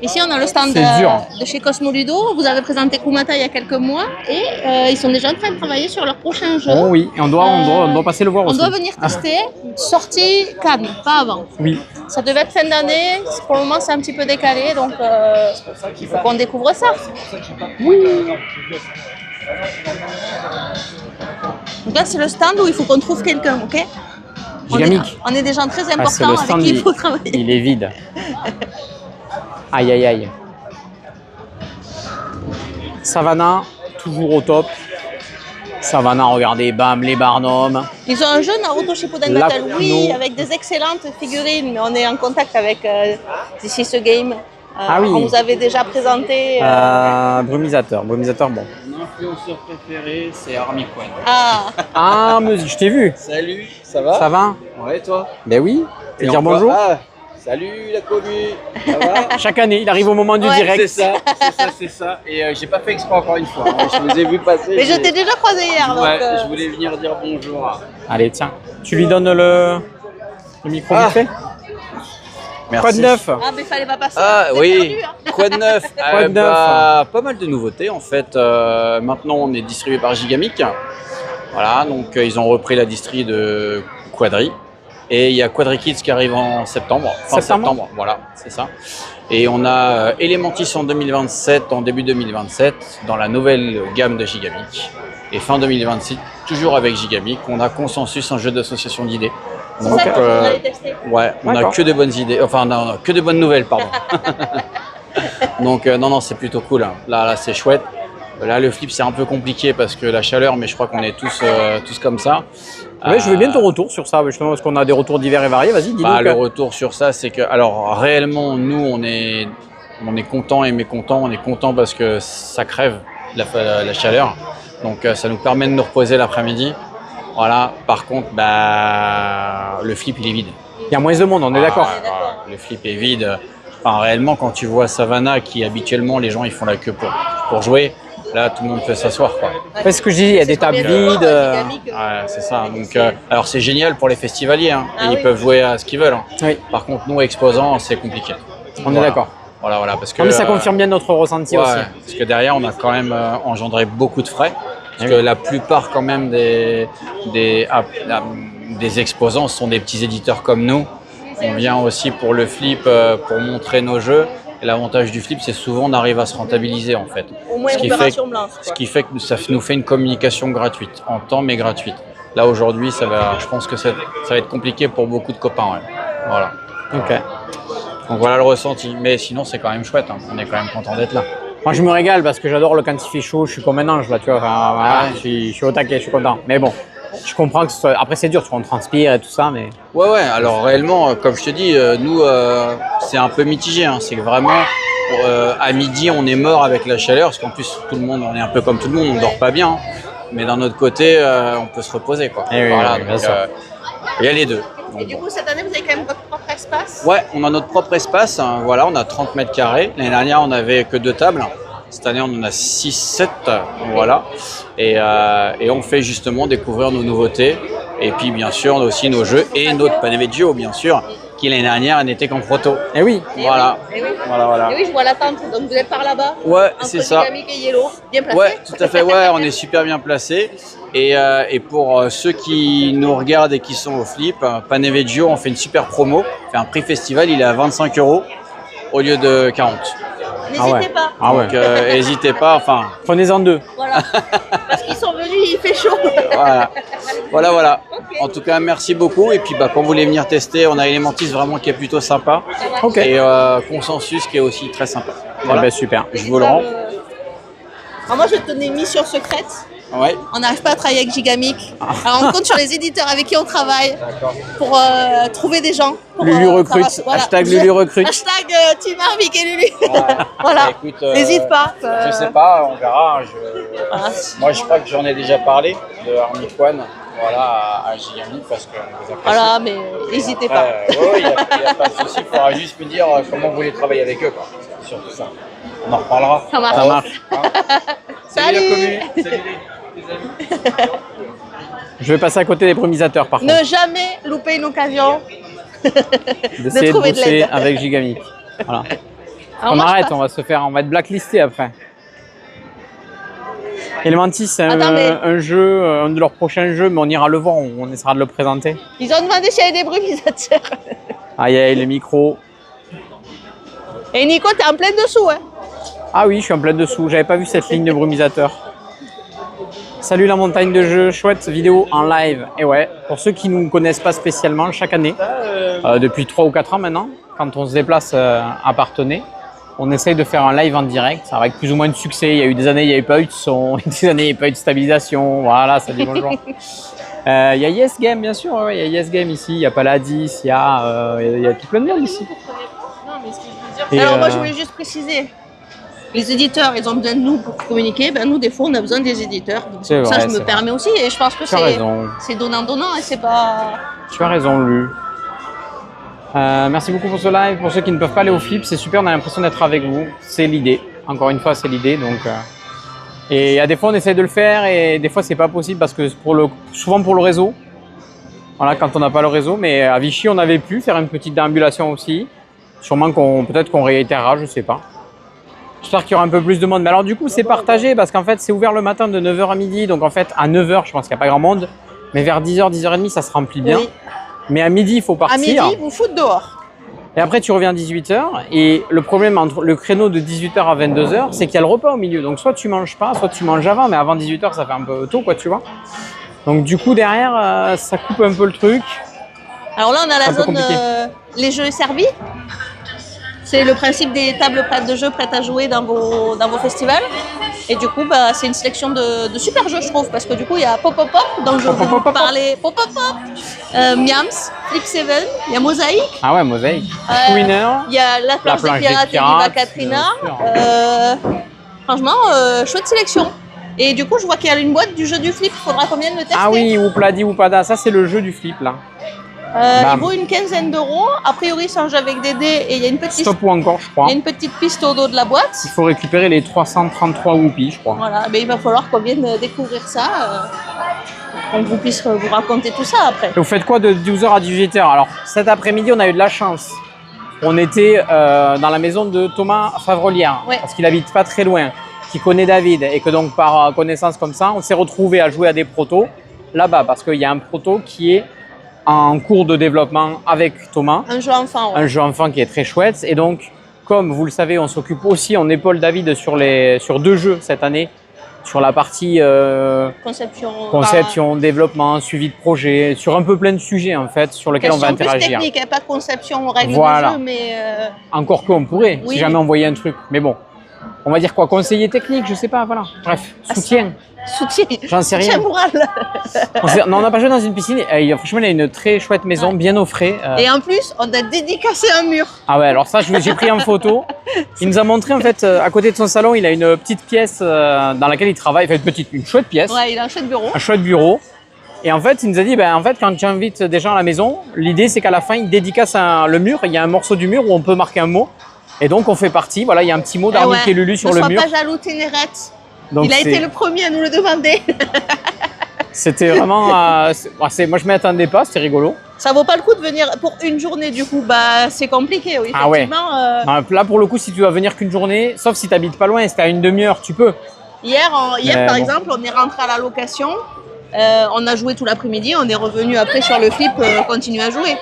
Ici, on a le stand de chez Cosmo Ludo. Vous avez présenté Kumata il y a quelques mois et ils sont déjà en train de travailler sur leur prochain jeu. Oh oui, et on doit passer le voir aussi. On doit venir tester. Sortie Cannes, pas avant. Oui. Ça devait être fin d'année. Pour le moment, c'est un petit peu décalé, donc il faut qu'on découvre ça. Oui. Donc là, c'est le stand où il faut qu'on trouve quelqu'un, ok? Gigamic. On est des gens très importants c'est le stand, avec qui il faut travailler. Il est vide. Aïe, aïe, aïe. Savannah, toujours au top. Savannah, regardez, bam, les Barnum. Ils ont un jeu Naruto Shippuden Battle, oui, avec des excellentes figurines, mais on est en contact avec This is a Game. Ah oui. On vous avait déjà présenté. Brumisateur, bon. Mon influenceur préféré, c'est Army Quad. Ah, mais je t'ai vu. Salut, ça va? Ça va? Ouais, toi? Ben oui. Tu veux dire encore- bonjour? Ah, salut la commu, ça va? Chaque année, il arrive au moment du direct. C'est ça. Et j'ai pas fait exprès encore une fois. Hein. Je vous ai vu passer. Mais je t'ai déjà croisé hier. Ouais, donc, je voulais venir dire bonjour. Allez, tiens. Tu lui donnes le micro vite fait? Merci. Quoi de neuf? Ah, mais fallait pas passer. Ah Vous êtes oui, perdu, hein. quoi de neuf? Quoi de neuf? Pas mal de nouveautés en fait. Maintenant on est distribué par Gigamic. Voilà, donc ils ont repris la distri de Quadri. Et il y a Quadri Kids qui arrive en septembre. Fin septembre, voilà, c'est ça. Et on a Elementis en 2027, en début 2027, dans la nouvelle gamme de Gigamic. Et fin 2026, toujours avec Gigamic, on a Consensus, un jeu d'association d'idées. C'est ça qu'on allait tester. Ouais, on a que de bonnes idées, enfin non, que de bonnes nouvelles, pardon. Donc non, c'est plutôt cool. Hein. Là, c'est chouette. Là, le flip, c'est un peu compliqué parce que la chaleur, mais je crois qu'on est tous comme ça. Ouais, je veux bien ton retour sur ça, justement, parce qu'on a des retours divers et variés. Vas-y, dis-nous. Le retour sur ça, c'est que, alors réellement, nous, on est content et mécontent. On est content parce que ça crève la chaleur, donc ça nous permet de nous reposer l'après-midi. Voilà. Par contre, le flip, il est vide. Il y a moins de monde, on est d'accord. Le flip est vide. Enfin, réellement, quand tu vois Savannah, qui habituellement, les gens, ils font la queue pour jouer. Là, tout le monde peut s'asseoir, quoi. C'est ce que je dis, il y a des tables vides. Ouais, c'est ça. Donc, alors c'est génial pour les festivaliers. Hein. Ils peuvent jouer à ce qu'ils veulent. Hein. Oui. Par contre, nous, exposants, c'est compliqué. On est d'accord. Voilà, parce que. Mais ça confirme bien notre ressenti aussi. Parce que derrière, on a quand même engendré beaucoup de frais. Parce que la plupart, quand même, des exposants sont des petits éditeurs comme nous. On vient aussi pour le flip, pour montrer nos jeux. Et l'avantage du flip, c'est souvent on arrive à se rentabiliser en fait. Au moins une opération blanche. Ce qui fait que ça nous fait une communication gratuite, en temps mais gratuite. Là aujourd'hui, je pense que ça va être compliqué pour beaucoup de copains. Ouais. Voilà. Ok. Donc voilà le ressenti. Mais sinon, c'est quand même chouette. Hein. On est quand même content d'être là. Moi, je me régale parce que j'adore quand il fait chaud. Je suis comme un ange là, tu vois. Enfin, voilà, je suis au taquet, je suis content. Mais bon. Je comprends que après c'est dur, on transpire et tout ça, mais... Ouais, alors réellement, comme je te dis, nous, c'est un peu mitigé. Hein. C'est que vraiment, à midi, on est mort avec la chaleur, parce qu'en plus, tout le monde, on est un peu comme tout le monde, on dort pas bien. Hein. Mais d'un autre côté, on peut se reposer, quoi. Et voilà, oui, donc, il y a les deux. Donc, Et du coup, cette année, vous avez quand même votre propre espace? Ouais, on a notre propre espace. Hein. Voilà, on a 30 mètres carrés. L'année dernière, on n'avait que 2 tables. Cette année, on en a 6-7, voilà. Et on fait justement découvrir nos nouveautés. Et puis, bien sûr, on a aussi nos jeux et notre Paneveggio, bien sûr, qui l'année dernière n'était qu'en proto. Eh oui. Voilà. Et oui. Voilà. Et oui, je vois la tente. Donc, vous êtes par là-bas? Ouais, c'est ça. Entre Gigamic et Yellow. Bien placé? Ouais, tout à fait. Ouais, on est super bien placés. Et pour ceux qui nous regardent et qui sont au flip, Paneveggio, on fait une super promo. On fait un prix festival, il est à 25 € au lieu de 40. N'hésitez pas. Ah ouais. Donc n'hésitez pas, enfin, Prenez-en 2. Voilà. Parce qu'ils sont venus, il fait chaud. voilà. Ok. En tout cas, merci beaucoup. Et puis, quand vous voulez venir tester, on a Elementis vraiment qui est plutôt sympa. Ok. Et Consensus qui est aussi très sympa. Voilà. Eh ben, super. Je vous le rends. Alors moi, je vais te donner une mission secrète. Ouais. On n'arrive pas à travailler avec Gigamic. Alors on compte sur les éditeurs avec qui on travaille pour trouver des gens. Pour, Lulu recrute. voilà. Hashtag Lulu recrute. Hashtag Team Arvic et Lulu. Voilà. Bah, écoute, N'hésite pas. Je sais pas, on verra. Voilà. Moi, je crois que j'en ai déjà parlé de Army One, voilà, à Gigamic parce que vous apprécie. Voilà, mais n'hésitez pas. Il n'y a pas de souci. Il faudra juste me dire comment vous voulez travailler avec eux. Quoi. C'est surtout ça. On en reparlera. Ça marche. Ça marche. Salut la Salut. commu. Salut les amis. Je vais passer à côté des brumisateurs par contre. Ne jamais louper une occasion. D'essayer de trouver de bosser l'aide. avec Gigamic. Voilà. Alors On moi, je arrête, passe. on va être blacklisté après. Elementis, c'est Attends, mais- un jeu, un de leurs prochains jeux, mais on ira le voir, on essaiera de le présenter. Ils ont demandé s'il y avait des brumisateurs. Aïe aïe, les micros. Et Nico, t'es en plein dessous, hein. Ah oui, je suis en plein dessous, j'avais pas vu cette ligne de brumisateur. Salut la montagne de jeux, chouette vidéo en live. Et ouais, pour ceux qui ne nous connaissent pas spécialement, chaque année, depuis 3 ou 4 ans maintenant, quand on se déplace à Parthenay, on essaye de faire un live en direct, avec plus ou moins de succès. Il y a eu des années, il n'y avait pas eu de son, des années, il n'y avait pas eu de stabilisation. Voilà, ça dit bonjour. Il y a Yes Game, bien sûr, ouais, il y a Yes Game ici, il y a Paladis, il y a tout plein de monde ici. Non, mais ce que je veux dire, Et, Alors moi, je voulais juste préciser. Les éditeurs, ils ont besoin de nous pour communiquer. Ben, nous, des fois, on a besoin des éditeurs. Donc, C'est ça, vrai, je me c'est permets aussi. Et je pense que Tu as raison. c'est donnant-donnant et c'est pas... Tu as raison, Lu. Merci beaucoup pour ce live. Pour ceux qui ne peuvent pas aller au flip, c'est super, on a l'impression d'être avec vous. C'est l'idée. Encore une fois, c'est l'idée. Donc, et il y a des fois, on essaie de le faire et des fois, c'est pas possible parce que souvent pour le réseau. Voilà, quand on n'a pas le réseau. Mais à Vichy, on avait pu faire une petite déambulation aussi. Sûrement peut-être qu'on réitérera, je sais pas. J'espère qu'il y aura un peu plus de monde. Mais alors, du coup, c'est partagé parce qu'en fait, c'est ouvert le matin de 9h à midi. Donc, en fait, à 9h, je pense qu'il n'y a pas grand monde. Mais vers 10h, 10h30, ça se remplit bien. Oui. Mais à midi, il faut À partir. midi, vous foutez dehors. Et après, tu reviens à 18h. Et le problème entre le créneau de 18h à 22h, c'est qu'il y a le repas au milieu. Donc, soit tu manges pas, soit tu manges avant. Mais avant 18h, ça fait un peu tôt, quoi, tu vois. Donc, du coup, derrière, ça coupe un peu le truc. Alors là, on a C'est la un peu zone compliqué. les jeux servis. C'est le principe des tables prêtes de jeux prêtes à jouer dans vos festivals. Et du coup, bah, c'est une sélection de super jeux, je trouve. Parce que du coup, il y a Pop Pop Pop, dont je Pop, vais Pop, vous Pop, Pop. parler. Pop Pop Pop, Miams, Flip 7, il y a Mosaïque. Ah ouais, mosaïque. Winner. Il y a la planche des pirates et Viva Katrina. bien sûr. Franchement, chouette sélection. Et du coup, je vois qu'il y a une boîte du jeu du flip. Il faudra combien de le tester? Ah oui, Oupladi, Oupada. Ça, c'est le jeu du flip, là. Il vaut une quinzaine d'euros. A priori, c'est un jeu avec des dés et il y a une petite, Stop ou encore, je crois. il y a une petite piste au dos de la boîte. Il faut récupérer les 333 whoopies, je crois. Voilà, mais il va falloir qu'on vienne découvrir ça. Qu'on vous puisse vous raconter tout ça après. Et vous faites quoi de 12h à 18h? Alors, cet après-midi, on a eu de la chance. On était dans la maison de Thomas Favrelière, Ouais. parce qu'il habite pas très loin, qui connaît David, et que donc par connaissance comme ça, on s'est retrouvé à jouer à des protos là-bas, parce qu'il y a un proto qui est en cours de développement avec Thomas, Un jeu enfant, ouais. un jeu enfant qui est très chouette. Et donc, comme vous le savez, on s'occupe aussi, on épaule David sur 2 jeux cette année, sur la partie conception, développement, suivi de projet, sur un peu plein de sujets en fait, sur lesquels on va Question plus interagir. technique, hein, pas conception, règles Voilà. de jeu, mais Encore qu'on pourrait, Oui. si jamais on voyait un truc. Mais bon, on va dire quoi, conseiller technique, je sais pas, voilà. Bref, soutien, soutien. j'en sais rien. Soutien moral. Non, on n'a pas joué dans une piscine. Franchement, il a une très chouette maison, bien au frais. Et en plus, on a dédicacé un mur. Ah ouais, alors ça, j'ai pris en photo. Il nous a montré, en fait, à côté de son salon, il a une petite pièce dans laquelle il travaille. Enfin, une chouette pièce, Ouais, il a un chouette bureau. un chouette bureau. Et en fait, il nous a dit, en fait, quand tu invites des gens à la maison, l'idée, c'est qu'à la fin, il dédicace le mur. Il y a un morceau du mur où on peut marquer un mot. Et donc, on fait partie. Voilà, il y a un petit mot d'Arnick et Lulu sur le mur. Ne sois pas jaloux, Ténérette. Donc, Il a été c'est- le premier à nous le demander. C'était vraiment... moi, je m'y attendais pas, c'était rigolo. Ça vaut pas le coup de venir pour une journée, du coup. Bah, c'est compliqué, oui. Ah ouais. Effectivement, Là, pour le coup, si tu dois venir qu'une journée, sauf si tu habites pas loin, si tu as une demi-heure, tu peux. Hier, Mais par bon. exemple, on est rentré à la location. On a joué tout l'après-midi. On est revenu après sur le flip, continuer à jouer.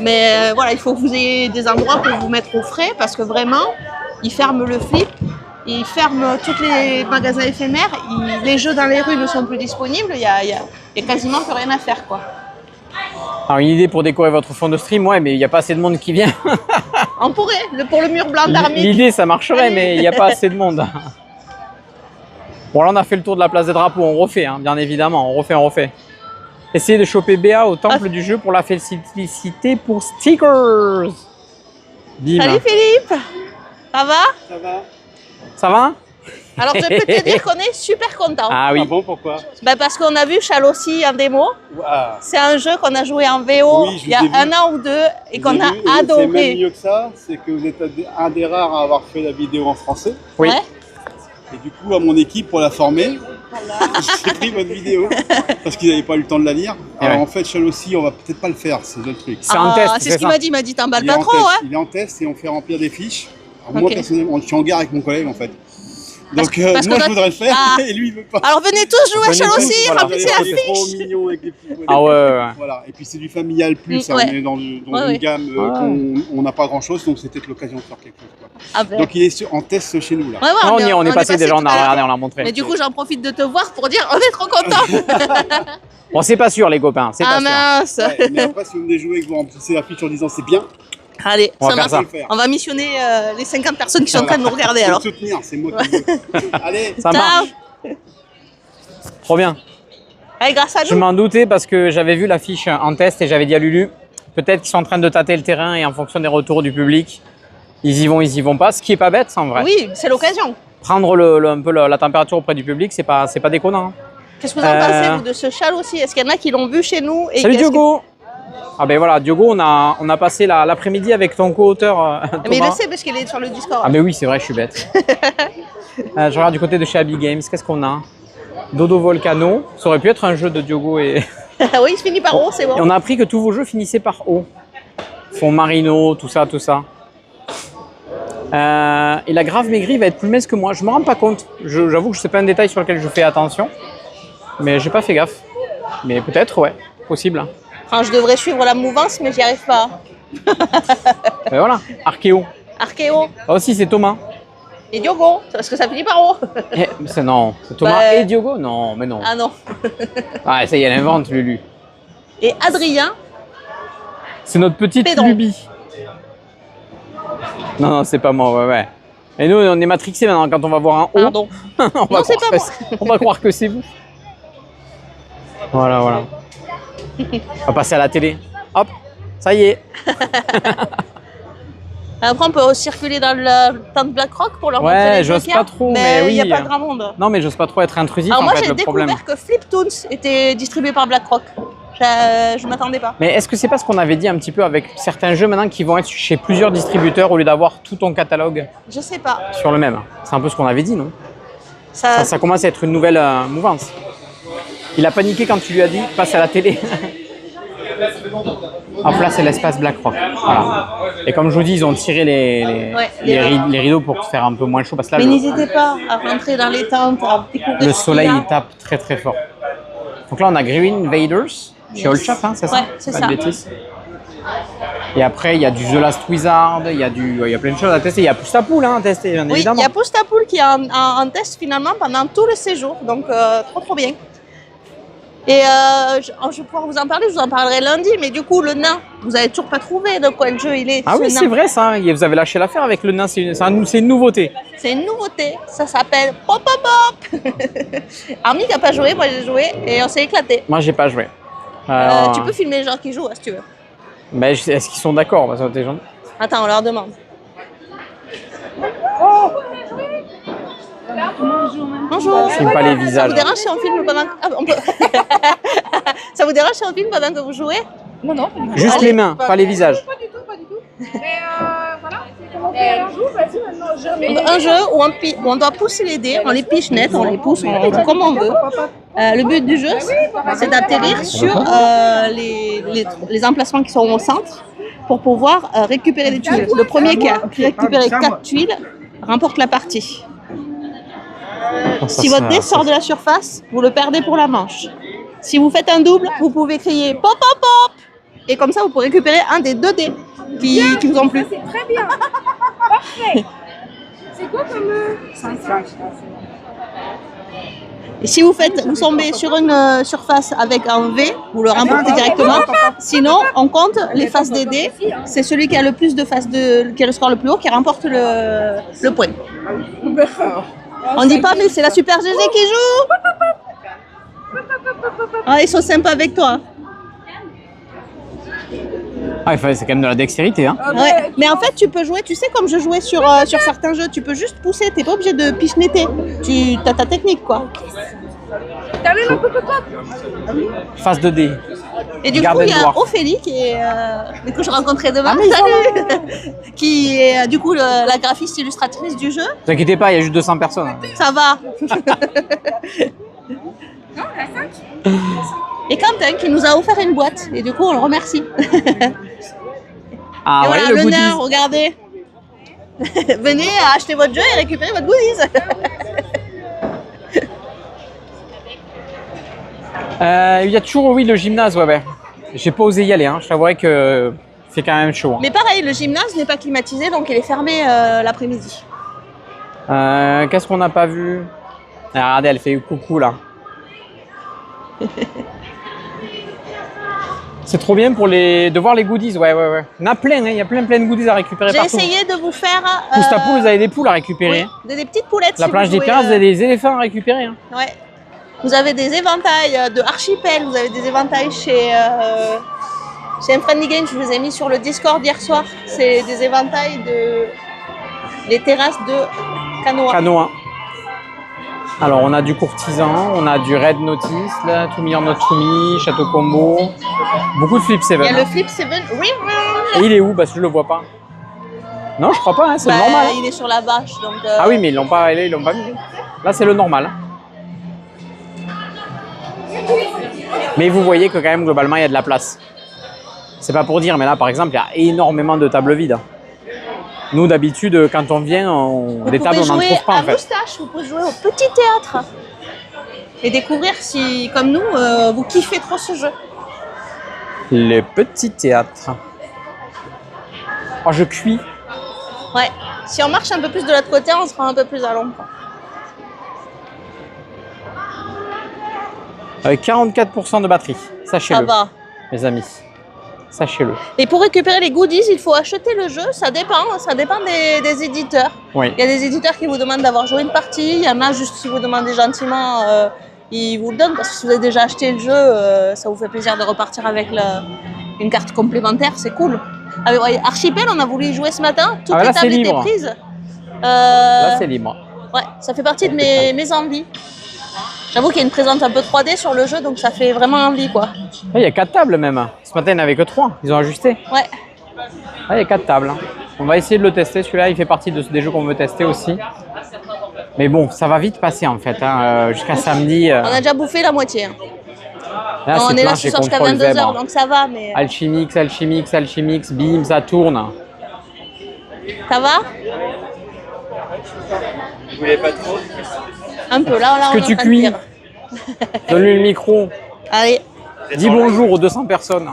Mais voilà, il faut que vous ayez des endroits pour vous mettre au frais parce que vraiment, ils ferment le flip, ils ferment tous les magasins éphémères, les jeux dans les rues ne sont plus disponibles, il y a quasiment plus rien à faire, quoi. Alors une idée pour décorer votre fond de stream, ouais, mais il n'y a pas assez de monde qui vient. On pourrait, pour le mur blanc d'Armic. L'idée, ça marcherait, mais il n'y a pas assez de monde. Bon, là, on a fait le tour de la place des drapeaux, on refait, hein, bien évidemment, on refait. Essayez de choper Béa au temple du jeu pour la féliciter pour stickers. Bim. Salut Philippe, ça va? Ça va? Ça va? Alors je peux te dire qu'on est super contents. Ah oui. Ah bon, pourquoi? Parce qu'on a vu Chalossi en démo. Wow. C'est un jeu qu'on a joué en VO Oui, il y a un an ou deux et qu'on a C'est même adoré. mieux que ça, c'est que vous êtes un des rares à avoir fait la vidéo en français. Oui. Ouais. Et du coup, à mon équipe, pour la former, j'ai pris votre vidéo parce qu'ils n'avaient pas eu le temps de la lire. Alors ouais. en fait, Chalossi, on va peut-être pas le faire, c'est notre truc. C'est en test, C'est ce qu'il ça m'a dit, t'emballes Il est pas en trop, test, hein? il est en test et on fait remplir des fiches. Alors moi, Ok. personnellement, je suis en guerre avec mon collègue en fait. Parce Donc qu'on moi, a- je voudrais le faire Ah. et lui, il veut pas. Alors venez tous jouer à Venez tous, Chalossi, voilà. remplissez la C'est trop fiche. mignon avec les petits poneys. Ah ouais. Voilà. Et puis c'est du familial plus, hein, Ouais. on est dans Ouais. une gamme on n'a pas grand chose, donc c'était l'occasion de faire quelque chose. Quoi. Ah ben. Donc il est en test chez nous là. Ouais, Non, on est passé déjà, on a tout à l'heure. regardé, on l'a montré. Mais du coup, j'en profite de te voir pour dire on est trop contents. Bon, c'est pas sûr, les copains, c'est Ah pas sûr. mince. Ouais, mais après, si vous venez jouer et que vous remplissez la fiche en disant c'est bien, Allez, On va ça faire marche. ça. le faire. On va missionner les 50 personnes qui sont en train de nous regarder Faut alors. me soutenir, c'est moi qui veux. Allez, Ça Ciao. marche. Trop bien. Allez, grâce à Je nous. m'en doutais parce que j'avais vu l'affiche en test et j'avais dit à Lulu, peut-être qu'ils sont en train de tâter le terrain et en fonction des retours du public, ils y vont pas, ce qui est pas bête, ça, en vrai. Oui, c'est l'occasion. Prendre un peu la température auprès du public, c'est pas déconnant. Hein. Qu'est-ce que vous en pensez, vous, de ce Chalossi? Est-ce qu'il y en a qui l'ont vu chez nous et Salut qu'est-ce que- Diogo. Ah ben voilà, Diogo, on a passé l'après-midi avec ton co-auteur Mais il le Thomas. sait parce qu'il est sur le Discord. Ah mais oui, c'est vrai, je suis bête. Je regarde du côté de chez Abby Games, qu'est-ce qu'on a? Dodo Volcano, ça aurait pu être un jeu de Diogo et... Oui, il se finit par O, c'est Et bon. on a appris que tous vos jeux finissaient par O. Fond Marino, tout ça, tout ça. Et la grave maigrie va être plus mince que moi. Je me rends pas compte. J'avoue que c'est pas un détail sur lequel je fais attention. Mais j'ai pas fait gaffe. Mais peut-être, ouais. Possible. Enfin, je devrais suivre la mouvance, mais j'y arrive pas. Et voilà. Archéo. Archéo Ah aussi, c'est Thomas. et Diogo, parce que ça finit par O. Non, c'est Thomas Bah, et Diogo. Non, mais non. Ah non. Ah, ça y est, elle invente, Lulu. Et Adrien, C'est notre petite Pédron. lubie. Non, c'est pas moi, ouais. Et nous, on est matrixés maintenant quand on va voir un O. pardon. on, va Non, c'est croire pas que on va croire que c'est vous. Voilà. On va passer à la télé. Hop, ça y est. Après, on peut circuler dans le temps de BlackRock pour leur Ouais, montrer les j'ose jokers, pas trop, mais il n'y a oui. pas grand monde. Non, mais j'ose pas trop être intrusif, Alors en moi, fait, j'ai le problème. découvert que Fliptoons était distribué par BlackRock. Je m'attendais pas. Mais est-ce que c'est pas ce qu'on avait dit un petit peu avec certains jeux maintenant qui vont être chez plusieurs distributeurs au lieu d'avoir tout ton catalogue Je sais pas. sur le même? C'est un peu ce qu'on avait dit, non? Ça, Ça commence à être une nouvelle mouvance. Il a paniqué quand tu lui as dit passe à la télé. En place, c'est l'espace BlackRock. Voilà. Et comme je vous dis, ils ont tiré Ouais, les rideaux pour faire un peu moins chaud parce que là, Mais le, n'hésitez pas à rentrer dans les tentes, à découvrir le ce soleil qu'il y a. il tape très très fort. Donc là, on a Green Invaders chez Old Shop, hein, c'est ça? Ouais, c'est Pas ça. de bêtises. Et après, il y a du The Last Wizard, il y a plein de choses à tester. Il y a Poustapoul hein, à tester, bien Oui, il évidemment. y a Poustapoul qui est en test finalement pendant tout le séjour, donc trop bien. Et je vais pouvoir vous en parler, je vous en parlerai lundi, mais du coup, le nain, vous avez toujours pas trouvé de quoi le jeu il est. Ah ce oui, nain. c'est vrai ça, hein. Vous avez lâché l'affaire avec le nain, c'est une nouveauté. C'est une nouveauté, ça s'appelle Pop Pop Pop. Armic n'a pas joué, moi j'ai joué et on s'est éclaté. Moi, j'ai pas joué. Tu peux filmer les gens qui jouent hein, si tu veux. Mais est-ce qu'ils sont d'accord? Parce que des gens... Attends, on leur demande. Bonjour. Filme pas les Ça vous visages. dérange si on filme pendant que... Ah, on peut... Ça vous dérange si on filme pendant que vous jouez? Non, non, pas du tout. Juste Allez, les mains, pas les visages. Pas du tout. Mais voilà, c'est comment faire un jour, vas-y maintenant, je remets. Donc, un jeu où on doit pousser les dés, on les piche net, on les pousse comme on veut. Le but du jeu, c'est d'atterrir sur les emplacements qui sont au centre pour pouvoir récupérer des tuiles. Le premier qui a récupéré 4 tuiles remporte la partie. Si votre dé sort de la surface, vous le perdez pour la manche. Si vous faites un double, vous pouvez crier pop pop pop et comme ça vous pourrez récupérer un des 2 dés qui vous ont plu. C'est très bien. Parfait. fameux 5. Et si vous tombez sur une surface avec un V, vous le remportez directement. Sinon, on compte les faces des dés. C'est celui qui a le plus de faces qui a le score le plus haut qui remporte le point. On dit pas, mais c'est la Super GG qui joue. Ah, ils sont sympas avec toi. Ah, c'est quand même de la dextérité. Hein. Ouais. Mais en fait, tu peux jouer, tu sais, comme je jouais sur certains jeux, tu peux juste pousser, t'es pas obligé de pichenetter. Tu as ta technique, quoi. T'as même un peu de toi. Face de dés. Et du coup, il y a Ophélie que je rencontrerai demain, qui est du coup la graphiste illustratrice du jeu. Ne vous inquiétez pas, il y a juste 200 personnes. Ça va. Et Quentin qui nous a offert une boîte. Et du coup, on le remercie. Ah, et ouais, voilà, le le goodies. nain, regardez. Venez acheter votre jeu et récupérer votre goodies. Il y a toujours, oui, le gymnase, ouais. J'ai pas osé y aller, hein. Je t'avouerais que c'est quand même chaud. Hein. Mais pareil, le gymnase n'est pas climatisé, donc il est fermé l'après-midi. Qu'est-ce qu'on n'a pas vu? Ah, regardez, elle fait coucou là. C'est trop bien de voir les goodies, ouais. Il y en a plein, hein. Il y a plein de goodies à récupérer J'ai partout. essayé de vous faire... Poustapoul, vous avez des poules à récupérer. Oui, des petites poulettes. La si planche vous des jouez, pirates, vous avez des éléphants à récupérer. Hein. Ouais. Vous avez des éventails de Archipel, vous avez des éventails chez un Friendly Game, je vous ai mis sur le Discord hier soir. C'est des éventails des terrasses de Canoa. Canoa. Alors, on a du courtisan, on a du Red Notice, là, Tumi en Tumi, Château Combo. Beaucoup de Flip 7. Il y a hein. le Flip 7 River. Et il est où? Parce que je le vois pas. Non, je crois pas, hein, c'est le normal. Hein. Il est sur la bâche. Donc, Ah oui, mais ils l'ont pas mis. Là, c'est le normal. Mais vous voyez que quand même, globalement, il y a de la place. C'est pas pour dire, mais là, par exemple, il y a énormément de tables vides. Nous, d'habitude, quand on vient, des tables, on n'en trouve pas, en fait. Moustache, vous pouvez jouer au petit théâtre. Et découvrir si, comme nous, vous kiffez trop ce jeu. Le petit théâtre. Oh, je cuis. Ouais. Si on marche un peu plus de l'autre côté, on sera un peu plus à l'ombre. Avec 44% de batterie. Ça Sachez-le, va. mes amis. Sachez-le. Et pour récupérer les goodies, il faut acheter le jeu. Ça dépend des éditeurs. Oui. Il y a des éditeurs qui vous demandent d'avoir joué une partie. Il y en a juste si vous demandez gentiment, ils vous le donnent. Parce que si vous avez déjà acheté le jeu, ça vous fait plaisir de repartir avec une carte complémentaire. C'est cool. Avec Archipel, on a voulu y jouer ce matin. Toutes les tables étaient prises. Là, c'est libre. Ouais, ça fait partie de mes envies. J'avoue qu'il y a une présence un peu 3D sur le jeu, donc ça fait vraiment envie, quoi. Il y a 4 tables même. Ce matin, il n'y en avait que 3. Ils ont ajusté. Ouais. Ah, il y a 4 tables. On va essayer de le tester. Celui-là, il fait partie des jeux qu'on veut tester aussi. Mais bon, ça va vite passer en fait. Hein. Jusqu'à samedi. On a déjà bouffé la moitié. Hein. Là, on est là ce soir jusqu'à 22h, donc ça va. Mais... Alchimix, bim, ça tourne. Ça va? Vous voulez pas trop? Un peu, là, Est-ce que tu cuis? Donne-lui le micro. Allez. Dis bonjour aux 200 personnes.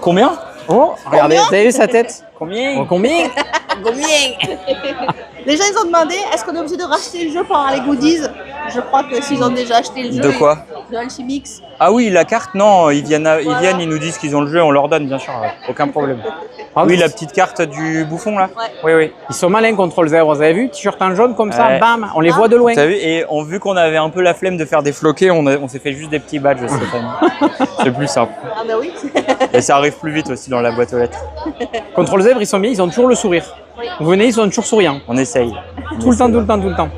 Combien? Oh, regardez, vous avez vu sa tête? Combien? Oh, combien? Combien? Les gens, ils ont demandé, est-ce qu'on est obligé de racheter le jeu pour avoir les goodies? Je crois que s'ils ont déjà acheté le jeu... De quoi? De Alchimix. Ah oui, la carte, non, ils viennent, ils nous disent qu'ils ont le jeu, on leur donne, bien sûr, aucun problème. Ah, oui, la petite carte du bouffon, là. Ouais. Oui. Ils sont malins, Contrôle 0. Vous avez vu? T-shirt en jaune comme ça, Ouais. bam, on les voit de loin. T'as vu? Et vu qu'on avait un peu la flemme de faire des floqués, on s'est fait juste des petits badges cette année. C'est plus simple. Ah bah oui. Et ça arrive plus vite aussi dans la boîte aux lettres. Contrôle Zèbre, ils sont bien, ils ont toujours le sourire. Vous venez, ils sont toujours souriants. On essaye. Tout le temps.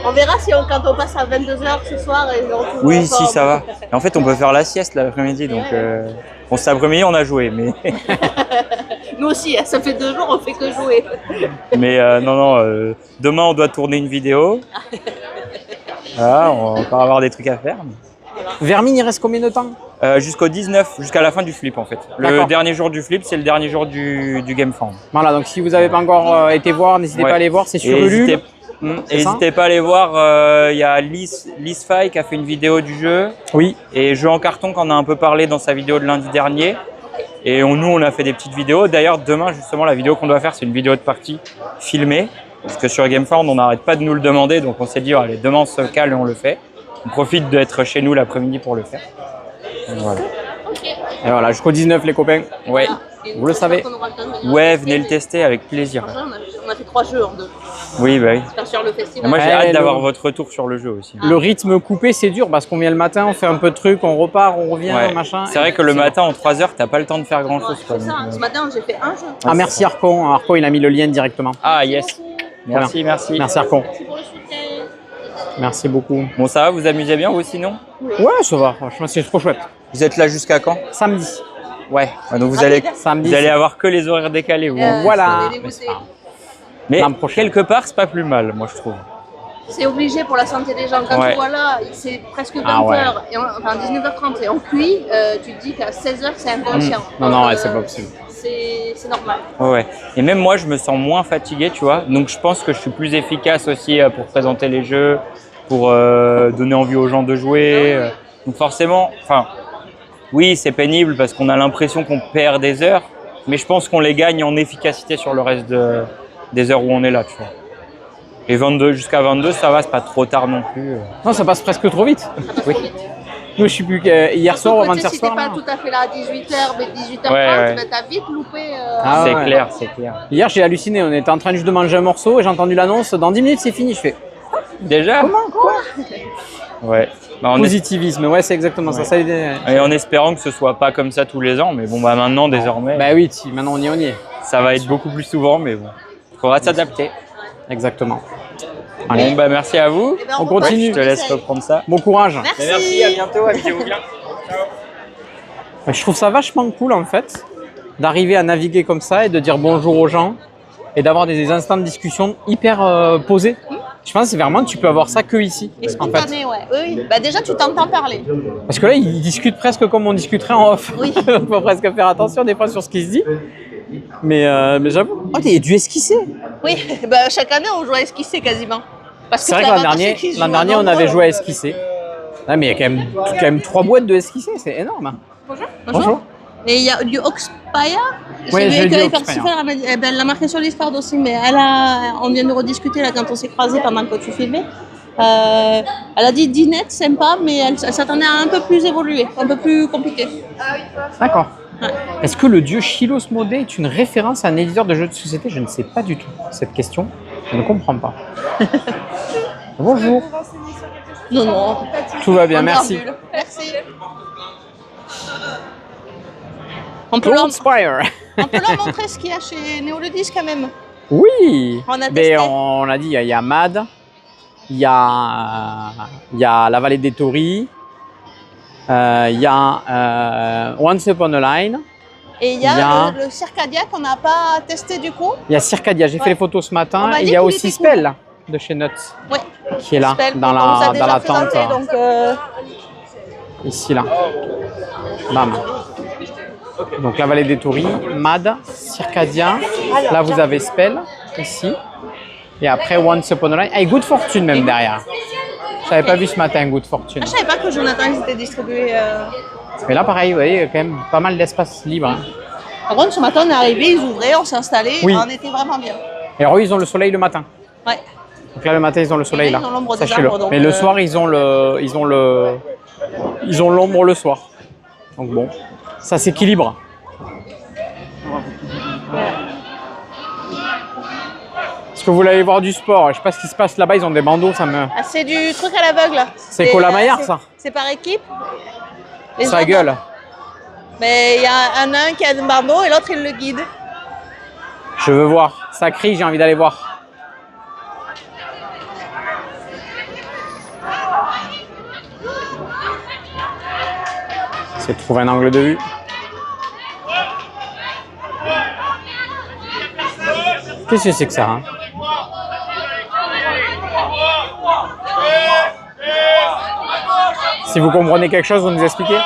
On verra si quand on passe à 22h ce soir, ils auront toujours Oui, en forme. si, ça va. Et en fait, on peut faire la sieste l'après-midi, donc bon, cet après-midi, on a joué, mais Nous aussi, hein, ça fait 2 jours, on fait que jouer. mais non, demain, on doit tourner une vidéo. Voilà, on va encore avoir des trucs à faire. Vermine, il reste combien de temps? Jusqu'au 19, jusqu'à la fin du flip en fait. Le D'accord. dernier jour du flip, c'est le dernier jour du Game Farm. Voilà, donc si vous n'avez pas encore été voir, n'hésitez Ouais. pas à aller voir, c'est sur Et Ulule. C'est ça n'hésitez pas à aller voir, il y a Liz Fay qui a fait une vidéo du jeu. Oui. Et Jeu en carton qu'on a un peu parlé dans sa vidéo de lundi dernier. Et nous, on a fait des petites vidéos. D'ailleurs, demain, justement, la vidéo qu'on doit faire, c'est une vidéo de partie filmée. Parce que sur Gameform, on n'arrête pas de nous le demander, donc on s'est dit, allez, demain on se cale et on le fait. On profite d'être chez nous l'après-midi pour le faire. Donc, voilà. Et voilà, jusqu'au 19 les copains. Ouais. Vous le savez. Ouais, venez le tester avec plaisir. On a fait 3 jeux en 2. Oui, bah oui. Sur le Et festival. moi j'ai Ouais, hâte d'avoir le- votre retour sur le jeu aussi. Le rythme coupé, c'est dur parce qu'on vient le matin, on fait un peu de trucs, on repart, on revient, Ouais. machin. C'est vrai que le matin en 3 heures, t'as pas le temps de faire grand chose. C'est ça, ce matin j'ai fait un jeu. Ah, merci Arcon. Arcon, il a mis le lien directement. Ah yes. Merci, merci. Merci Arcon. Merci pour le soutien. Merci beaucoup. Bon, ça va, vous amusez bien vous sinon? Ouais, ça va. Franchement, c'est trop chouette. Vous êtes là jusqu'à quand? Samedi. Ouais. Donc vous allez Samedi. avoir que les horaires décalés. Vous. Voilà. on est dégoûtés. Mais l'an prochain. quelque part, c'est pas plus mal, moi je trouve. C'est obligé pour la santé des gens. Quand Ouais. tu vois là, c'est presque 20h, Ah ouais. enfin 19h30 et on cuit, tu te dis qu'à 16h c'est inconscient. Non, non, Donc, ouais, c'est pas possible. C'est normal. Ouais. Et même moi, je me sens moins fatigué, tu vois. Donc je pense que je suis plus efficace aussi pour présenter les jeux, pour donner envie aux gens de jouer. Donc forcément, enfin, oui, c'est pénible parce qu'on a l'impression qu'on perd des heures, mais je pense qu'on les gagne en efficacité sur le reste des heures où on est là, tu vois. Et 22 jusqu'à 22, ça va, c'est pas trop tard non plus. Non, ça passe presque trop vite. Oui. Nous, je suis plus que hier soir ou Surtout que, avant-hier si t'es soir. pas là. tout à fait là à 18h, mais 18h30, Ouais. ben, t'as vite loupé. Ah C'est ouais. clair, c'est clair. Hier, j'ai halluciné. On était en train juste de manger un morceau et j'ai entendu l'annonce. Dans 10 minutes, c'est fini. Je fais Déjà? comment quoi? Ouais. Bah, Positivisme. Ouais, c'est exactement ça. Ça et en espérant que ce soit pas comme ça tous les ans, mais bon, bah maintenant, désormais, Bah oui, maintenant on y est. ça va être beaucoup plus souvent, mais bon, il faudra s'adapter. Exactement. Bon, bah merci à vous. Eh ben, On continue. Je te laisse reprendre ça. Bon courage. Merci. à bientôt, amusez-vous bien. Je trouve ça vachement cool en fait d'arriver à naviguer comme ça et de dire bonjour aux gens et d'avoir des instants de discussion hyper posés. Je pense que vraiment tu peux avoir ça que ici Et en fait. spontané, ouais. Oui. Bah, déjà, tu t'entends parler. Parce que là ils discutent presque comme on discuterait en off. Oui. On peut presque faire attention des fois sur ce qui se dit. Mais j'avoue. Oh, il y a du esquissé. Oui, bah, chaque année, on joue à esquisser quasiment. Parce C'est vrai que l'an dernier on avait joué à esquisser. Ah, mais il y a quand même 3 boîtes de esquisser, c'est énorme. Bonjour. Et il y a du Oxpire. Ouais, j'ai vu du qu'elle Oxpire. participait, elle l'a marqué sur Discord aussi, mais on vient de rediscuter là quand on s'est croisés pendant que tu filmais. Elle a dit dinette, sympa, mais elle s'attendait à un peu plus évoluer, un peu plus compliqué. D'accord. Est-ce que le dieu Chilos Modé est une référence à un éditeur de jeux de société? Je ne sais pas du tout cette question. Je ne comprends pas. Bonjour. Non, non. Tout va bien, On est en merci. bulle. Merci. On peut, leur, Goldspire. on peut leur montrer ce qu'il y a chez Néoludis quand même. Oui. On a Mais testé. on a dit, il y a MAD, il y a la vallée des Tories, il y a Once Upon a Line, Et il y Il y a- a le Circadia qu'on n'a pas testé du coup. il y a Circadia, j'ai fait Ouais. les photos ce matin, On m'a et il dit y a qu'il aussi était Spell de chez Nuts Ouais. qui est là, Spell, dans qu'on vous a la déjà tente, présenté, donc, ici là. Bam. Donc la vallée des Tories, MAD, Circadia, là vous avez Spell, ici, et après Once Upon a Line, et Good Fortune même derrière. Je n'avais pas vu ce matin Good Fortune. Ah, je savais pas que Jonathan ils étaient distribués. Mais là pareil, vous voyez, il y a quand même pas mal d'espace libre. Hein. Par contre, ce matin, on est arrivé, ils ouvraient, on s'est installé, Oui. on était vraiment bien. Et alors eux, ils ont le soleil le matin. Ouais. Donc là le matin ils ont le soleil Et là, là. ils ont l'ombre des Sachez-le. arbres, donc, Mais le soir ils ont l'ombre le soir. Donc bon, ça s'équilibre. Est-ce que vous voulez aller voir du sport? Je sais pas ce qui se passe là-bas, ils ont des bandeaux, ça me. Ah, c'est du truc à l'aveugle. C'est Colamaillard, ça. C'est par équipe. Les Ça autres- gueule. Mais il y a un qui a un bandeau et l'autre il le guide. Je veux voir. Ça crie, j'ai envie d'aller voir. C'est de trouver un angle de vue. Qu'est-ce que c'est que ça hein? Si vous comprenez quelque chose, vous nous expliquez?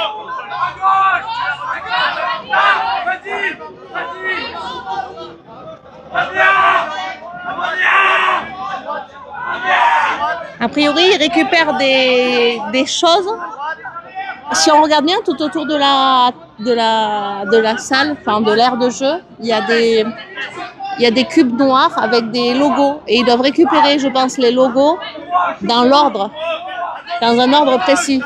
A priori, ils récupèrent des choses. Si on regarde bien tout autour de la salle, enfin de l'aire de jeu, il y a il y a des cubes noirs avec des logos. Et ils doivent récupérer, je pense, les logos dans l'ordre, dans un ordre précis.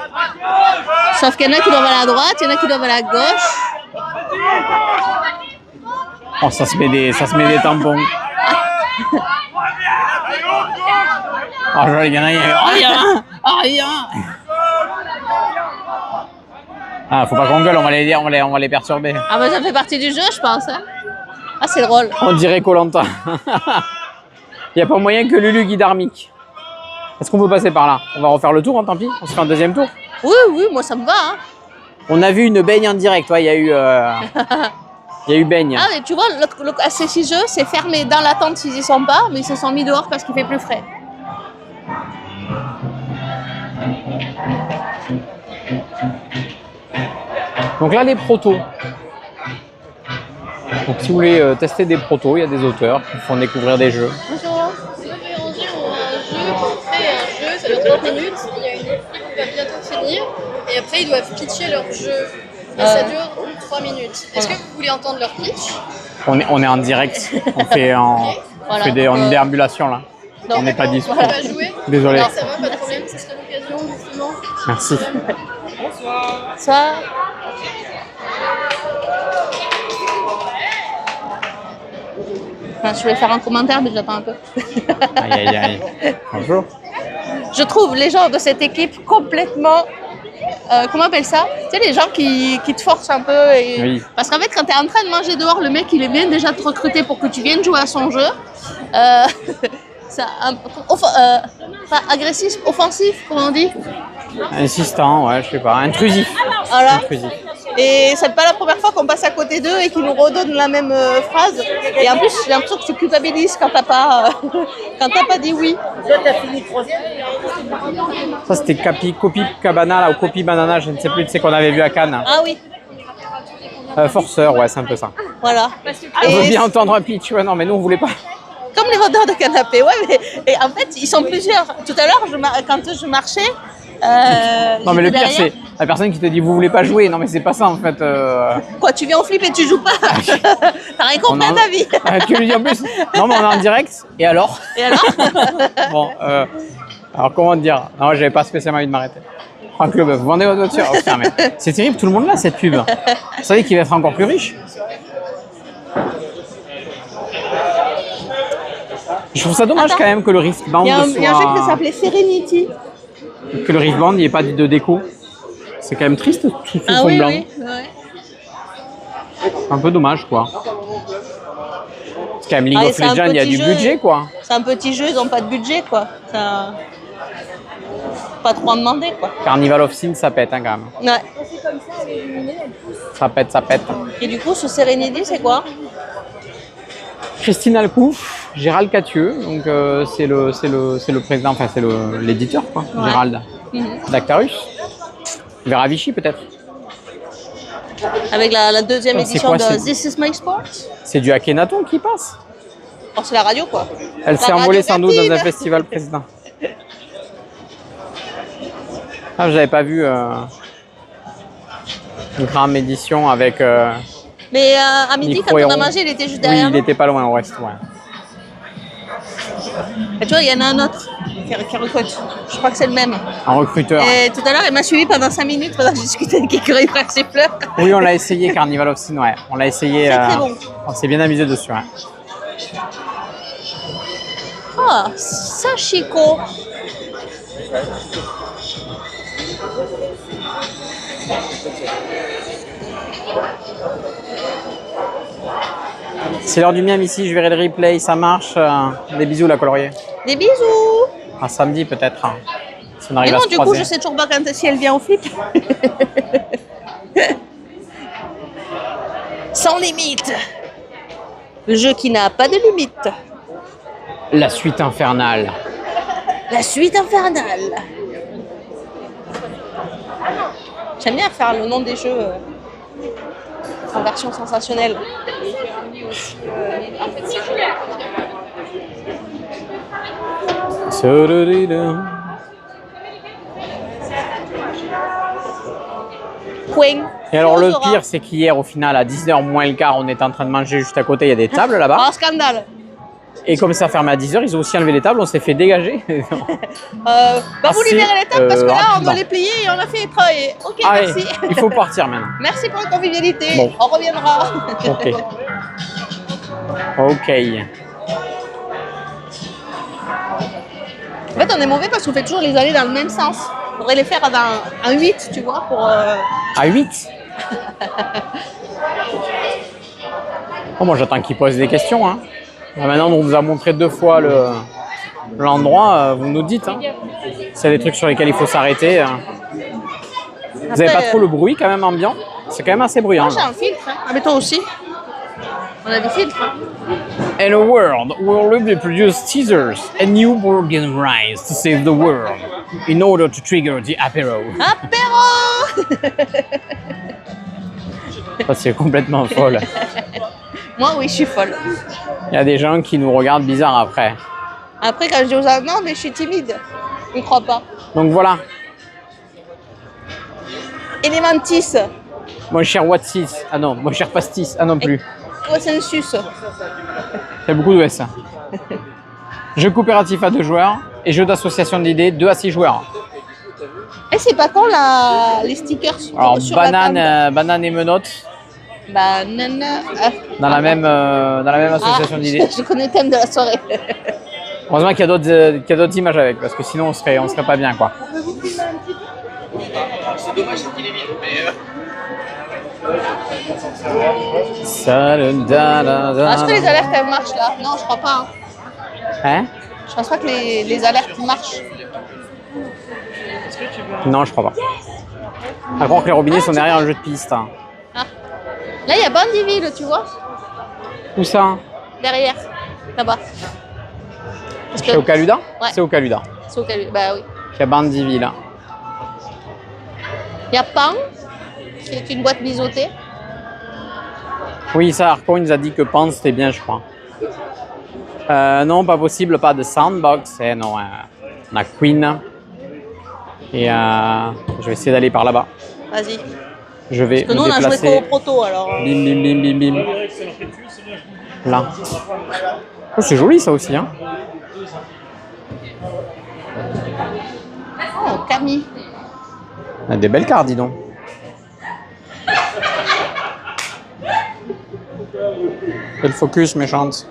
Sauf qu'il y en a qui doivent aller à droite, il y en a qui doivent aller à gauche. Oh, ça se met des tampons. Oh, il y en a, rien. Ah, faut pas qu'on gueule, on va les perturber. Ah bah ça fait partie du jeu, je pense. Hein. Ah, c'est drôle. On dirait Koh-Lanta. Il n'y a pas moyen que Lulu guide Armic. Est-ce qu'on peut passer par là? On va refaire le tour, hein, tant pis. On se fait un deuxième tour. Oui, moi ça me va. Hein. On a vu une baigne en direct, ouais, il y a eu baigne. Ah, mais tu vois, ces 6 jeux, c'est fermé dans la tente s'ils y sont pas, mais ils se sont mis dehors parce qu'il fait plus frais. Donc là, les protos. Donc si vous voulez tester des protos, il y a des auteurs qui font découvrir des jeux. Bonjour. Si vous voulez ranger un jeu, pour créer un jeu, ça dure 30 minutes. Il y a une équipe qui va bientôt finir. Et après, ils doivent pitcher leur jeu. Et ça dure 3 minutes. Est-ce que vous voulez entendre leur pitch? On est en direct. On fait en déambulation là. Donc, on n'est pas dispo. On va jouer. Désolé. Alors, ça va, pas de problème. Ce serait l'occasion, justement. Merci. Ça. Enfin, je voulais faire un commentaire, mais j'attends un peu. Aïe. Bonjour. Je trouve les gens de cette équipe complètement... comment on appelle ça? Tu sais, les gens qui te forcent un peu. Et... Oui. Parce qu'en fait, quand tu es en train de manger dehors, le mec, il vient déjà te recruter pour que tu viennes jouer à son jeu. Ça, pas agressif, offensif, comment on dit? Insistant, ouais, je sais pas. Intrusif. Voilà. Intrusif. Et c'est pas la première fois qu'on passe à côté d'eux et qu'ils nous redonnent la même phrase. Et en plus, j'ai l'impression que tu culpabilises quand t'as pas dit oui. Ça, c'était Copy Cabana là, ou Copy Banana, je ne sais plus, c'est qu'on avait vu à Cannes. Ah oui. Forceur, ouais, c'est un peu ça. Voilà. On veut bien entendre un pitch, ouais, non, mais nous, on voulait pas. Comme les vendeurs de canapés, ouais, mais et en fait, ils sont plusieurs. Tout à l'heure, quand je marchais, non, mais le pire, derrière. c'est la personne qui te dit, vous voulez pas jouer. Non, mais c'est pas ça, en fait. Quoi, tu viens au flip et tu joues pas? T'as rien compris à ta vie. Tu lui dis en plus, non, mais on est en direct, et alors? Et alors? Bon, alors comment te dire? Non, j'avais pas spécialement envie de m'arrêter. Franck Leboeuf, vous vendez votre voiture? Oh, putain, mais c'est terrible, tout le monde là, cette pub. Vous savez qu'il va être encore plus riche? Je trouve ça dommage quand même que le wristband Il y a un jeu qui soit... s'appelait Serenity. Que le wristband, il n'y ait pas de déco. C'est quand même triste, tout Ah fond oui, blanc. oui, ouais. Un peu dommage, quoi. C'est quand même League Ah, et of c'est un Legends, il y a petit du jeu. budget, quoi. C'est un petit jeu, ils n'ont pas de budget, quoi. Ça... Pas trop en demander, quoi. Carnival of Sin, ça pète, hein, quand même. Ouais. Ça pète, ça pète. Et du coup, ce Serenity, c'est quoi? Christine Alcouf, Gérald Cathieux, donc c'est le président, enfin c'est l'éditeur, quoi, Ouais. Gérald, d'Actarus. Vera Vichy, peut-être. Avec la deuxième Oh, c'est édition quoi, de c'est- This Is My Sport. C'est du Akhenaton qui passe. Oh, c'est la radio, quoi. Elle s'est La envolée radio sans doute dans un Bertine. festival président. Ah, je n'avais pas vu une grande édition avec... Mais à midi, Nico quand on a Héron. mangé, il était juste Oui, derrière il nous. n'était pas loin au reste, ouais. Et tu vois, il y en a un autre qui recrute. Je crois que c'est le même. Un recruteur. Et tout à l'heure, il m'a suivi pendant 5 minutes pendant que je discutais avec Écureuil Frères Siffleurs. Oui, on l'a essayé, Carnival of Sin, ouais. On l'a essayé. C'est très bon. On s'est bien amusé dessus, ouais. Ah, Sachiko. C'est l'heure du miam ici, je verrai le replay, ça marche. Des bisous, la colorier. Des bisous. Un samedi, peut-être. hein, si on Mais arrive non, à se du coup, croiser. je sais toujours pas quand si elle vient au flip. Sans limite. Le jeu qui n'a pas de limite. La suite infernale. La suite infernale. J'aime bien faire le nom des jeux en version sensationnelle. Et Queen. Et alors tu le oseras. pire, c'est qu'hier, au final, à 10h moins le quart, on était en train de manger juste à côté, il y a des tables là-bas. Ah, scandale. Et comme ça fermé à 10h, ils ont aussi enlevé les tables, on s'est fait dégager. Vous Assez, libérez les tables parce que là, on rapidement. doit les plier et on a fait travailler. Ok, Allez, merci. il faut partir maintenant. Merci pour la convivialité. Bon. On reviendra. Ok. Ok. En fait, on est mauvais parce qu'on fait toujours les allées dans le même sens. On devrait les faire en 8, tu vois, pour... À 8. Oh, moi j'attends qu'ils posent des questions. Hein. Là, maintenant, on vous a montré 2 fois l'endroit. Vous nous dites. Hein. C'est des trucs sur lesquels il faut s'arrêter. Vous n'avez pas trop le bruit quand même ambiant? C'est quand même assez bruyant. Moi, j'ai un filtre. Hein. Ah, mais toi aussi. On a des filtres. Hein. In a world where we produce teasers, a new board game rise to save the world in order to trigger the apéro. Apéro. Ça, c'est complètement folle. Moi, oui, je suis folle. Il y a des gens qui nous regardent bizarre après. Après, quand je dis aux gens, non, mais je suis timide. Ils ne croient pas. Donc voilà, Elementis. mon cher Watsis. Ah non, mon cher Pastis. Ah non plus. Consensus. Il y a beaucoup de S. Jeu coopératif à 2 joueurs et jeu d'association d'idées 2 à 6 joueurs. Et c'est pas quand les stickers Alors sur la table. banane et menottes Banane. dans la même association d'idées. Je connais le thème de la soirée. Heureusement qu'il y a d'autres images avec parce que sinon on serait pas bien quoi. C'est dommage qu'il est vide, mais. Est-ce que les alertes elles marchent là? Non, je crois pas. Hein. Hein? Je pense pas que les alertes marchent. Non, je crois pas. À croire que les robinets sont derrière un jeu de piste. Hein. Ah. Là, il y a Bandiville, tu vois, Où ça? derrière, là-bas. Parce que C'est au Caluda? Ouais. C'est au Caluda. c'est au Calu- Bah oui. Il y a Bandiville. Là. Il y a Pan, qui est une boîte biseautée. Oui, ça, Arcon nous a dit que Pan c'était bien, je crois. Non, pas possible, pas de Sandbox. Non, on a Queen. Et je vais essayer d'aller par là-bas. Vas-y. Je vais Parce que nous, me on a joué déplacer. qu'au proto, alors. Bim, bim, bim, bim, bim. Là. Oh, c'est joli ça aussi. Hein. Oh, Camille. On a des belles cartes, dis donc. Quel focus, méchante.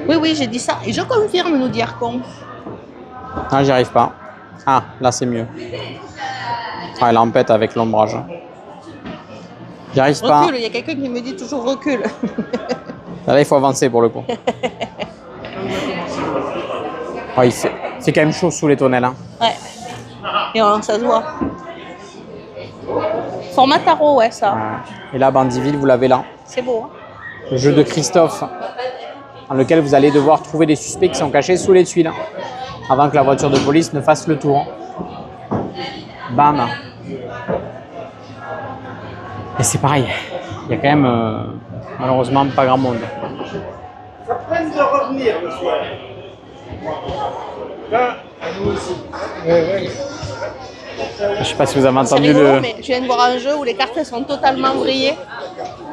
Oui, oui, j'ai dit ça. Et je confirme, nous dit Arcon. Ah, j'y arrive pas. Ah, là c'est mieux. Ah, elle empête avec l'ombrage. J'y arrive pas. Recule, il y a quelqu'un qui me dit toujours recule. Là, il faut avancer pour le coup. Ouais, c'est quand même chaud sous les tonnelles. Hein. Ouais. Et ça se voit. Format tarot, ouais, ça. Et là, Bandiville, vous l'avez là. C'est beau. Hein. Le jeu de Christophe, dans lequel vous allez devoir trouver des suspects qui sont cachés sous les tuiles, avant que la voiture de police ne fasse le tour. Bam. Et c'est pareil, il y a quand même malheureusement pas grand monde. Ça peine de revenir le soir. Là, à nous aussi. Je sais pas si vous avez C'est entendu rigolo, le... mais je viens de voir un jeu où les cartes elles sont totalement vrillées.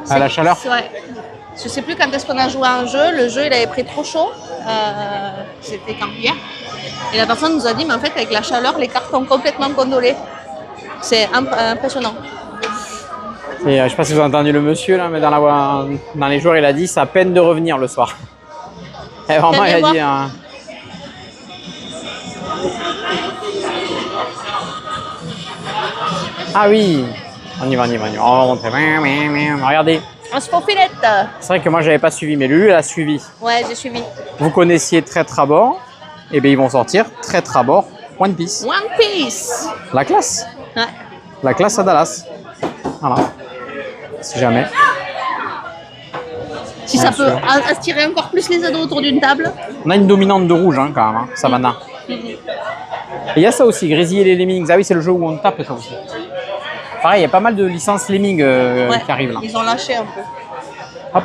à la chaleur. Ouais. Je sais plus quand est-ce qu'on a joué à un jeu. Le jeu, il avait pris trop chaud. C'était quand hier. Et la personne nous a dit, mais en fait, avec la chaleur, les cartes ont complètement gondolé. C'est impressionnant. Et je sais pas si vous avez entendu le monsieur là, mais dans les joueurs, il a dit ça peine de revenir le soir. Et vraiment, il a dit. Ah oui, on y va. On va montrer. Regardez. Un spofilette. C'est vrai que moi, j'avais pas suivi, mais lui, il a suivi. Ouais, j'ai suivi. Vous connaissiez Très Trabord, et bien ils vont sortir Très Trabord One Piece. One Piece. La classe. Ouais. La classe à Dallas. Voilà. Si jamais. Si ça peut attirer encore plus les ados autour d'une table. On a une dominante de rouge hein, quand même, hein, Savannah. Et il y a ça aussi, Grésiller les Lemmings. Ah oui, c'est le jeu où on tape ça aussi. Pareil, il y a pas mal de licences Lemmings qui arrivent là. Ils ont lâché un peu. Hop.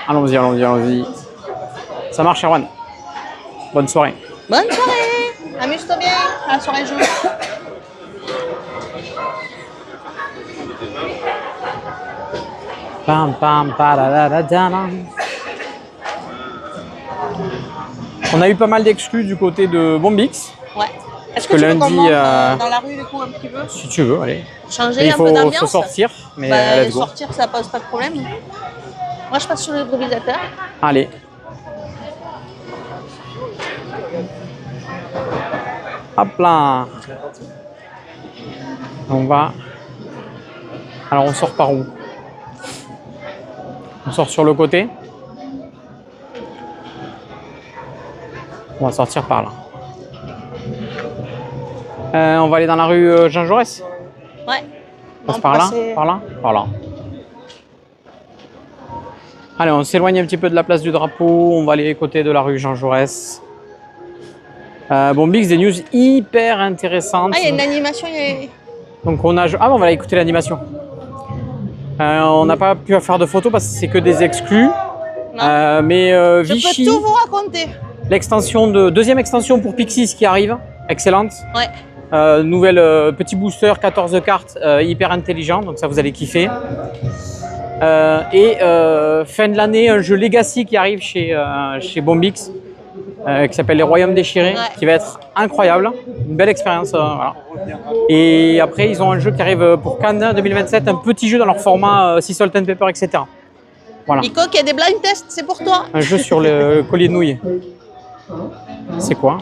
Allons-y. Ça marche, Erwan. Bonne soirée. Bonne soirée. Amuse-toi bien à la soirée jeu. Pam, pam, pa-da-da-da-da-da. On a eu pas mal d'exclus du côté de Bombix. Ouais. Est-ce Que que tu veux lundi, qu'on monte dans la rue du coup un petit peu? Si tu veux, allez. Changer Il un peu faut d'ambiance? se sortir, mais Bah, let's go. sortir, ça pose pas de problème. Moi, je passe sur le improvisateur. Allez. Hop là. On va. Alors on sort par où? On sort sur le côté. On va sortir par là. On va aller dans la rue Jean Jaurès. Ouais. On passe par là, par là, par là. Allez, on s'éloigne un petit peu de la place du drapeau. On va aller côté de la rue Jean Jaurès. Bombix, des news hyper intéressantes. Ah, il y a une animation. Donc on a... Ah, on va aller écouter l'animation. On n'a pas pu faire de photos parce que c'est que des exclus. Mais Je Vichy, peux tout vous raconter. deuxième extension pour Pixies qui arrive. Excellente. Ouais. Nouvelle petit booster, 14 cartes, hyper intelligent, donc ça vous allez kiffer. Fin de l'année, un jeu Legacy qui arrive chez Bombix, qui s'appelle Les Royaumes Déchirés, qui va être incroyable, une belle expérience. Voilà. Et après, ils ont un jeu qui arrive pour Cannes 2027, un petit jeu dans leur format Sea Salt and Pepper, etc. Voilà. Nico, il y a des blind tests, c'est pour toi. Un jeu sur le collier de nouilles. C'est quoi?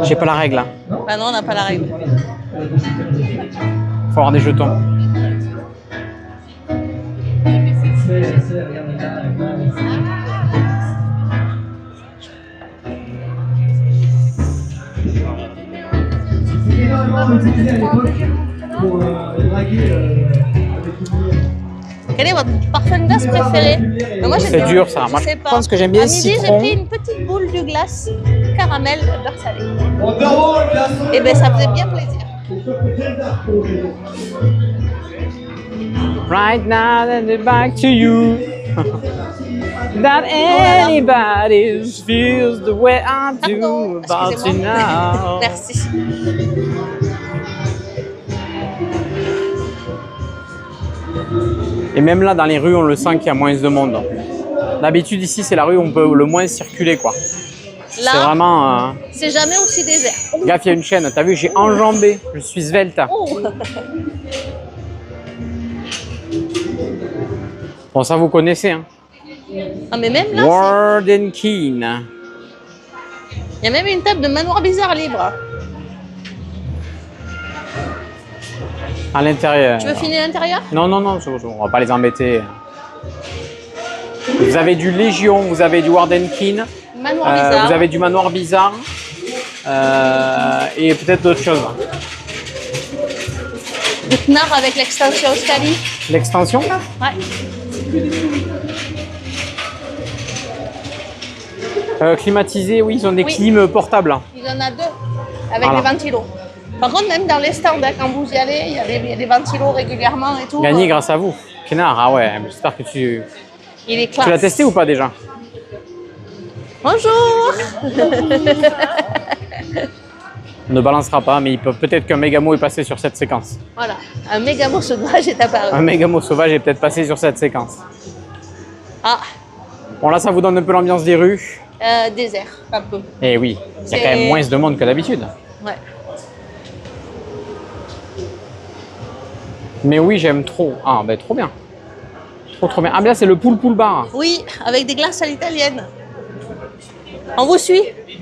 J'ai pas la règle. Hein. Bah non, on n'a pas la règle. Faut avoir des jetons. Quel est votre parfum de glace préféré? Moi, C'est dur ça. Moi, je pense que j'aime bien à midi, j'ai citron. pris une petite boule de glace caramel beurre salé. Et ben ça faisait bien plaisir. Right now, then it back to you. That anybody feels the way I do about you now. Merci. Et même là, dans les rues, on le sent qu'il y a moins de monde. D'habitude, ici, c'est la rue où on peut le moins circuler, quoi. C'est Là, vraiment... c'est jamais aussi désert. Gaffe, il y a une chaîne. T'as vu, j'ai enjambé. Je suis svelte. Oh. Bon, ça, vous connaissez. Hein. Ah, mais même là, Warden Keen. il y a même une table de manoir bizarre libre. À l'intérieur. Tu veux finir l'intérieur? Non, non, non, c'est bon, on va pas les embêter. Vous avez du Légion, vous avez du Warden Keen. Manoir bizarre. Vous avez du Manoir Bizarre. Et peut-être d'autres choses. Du Knarr avec l'extension Scali. L'extension? Ouais. Climatisé, oui, ils ont des Oui. clims portables. Il y en a deux avec Voilà. des ventilos. Par contre, même dans les stands, hein, quand vous y allez, il y a des ventilos régulièrement et tout. Gagné grâce à vous. Kénard, ah ouais, j'espère que tu Il est classe. l'as testé ou pas déjà? Bonjour. On ne balancera pas, mais peut-être qu'un Mégamo est passé sur cette séquence. Voilà, un méga mot sauvage est apparu. Un Mégamo sauvage est peut-être passé sur cette séquence. Ah, Bon, là, ça vous donne un peu l'ambiance des rues. désert, un peu. Et oui, il y a C'est- quand même moins de monde que d'habitude. Ouais. Mais oui, j'aime trop. Ah, ben trop bien. Trop bien. Ah, mais là, c'est le pool bar. Oui, avec des glaces à l'italienne. On vous suit? Tu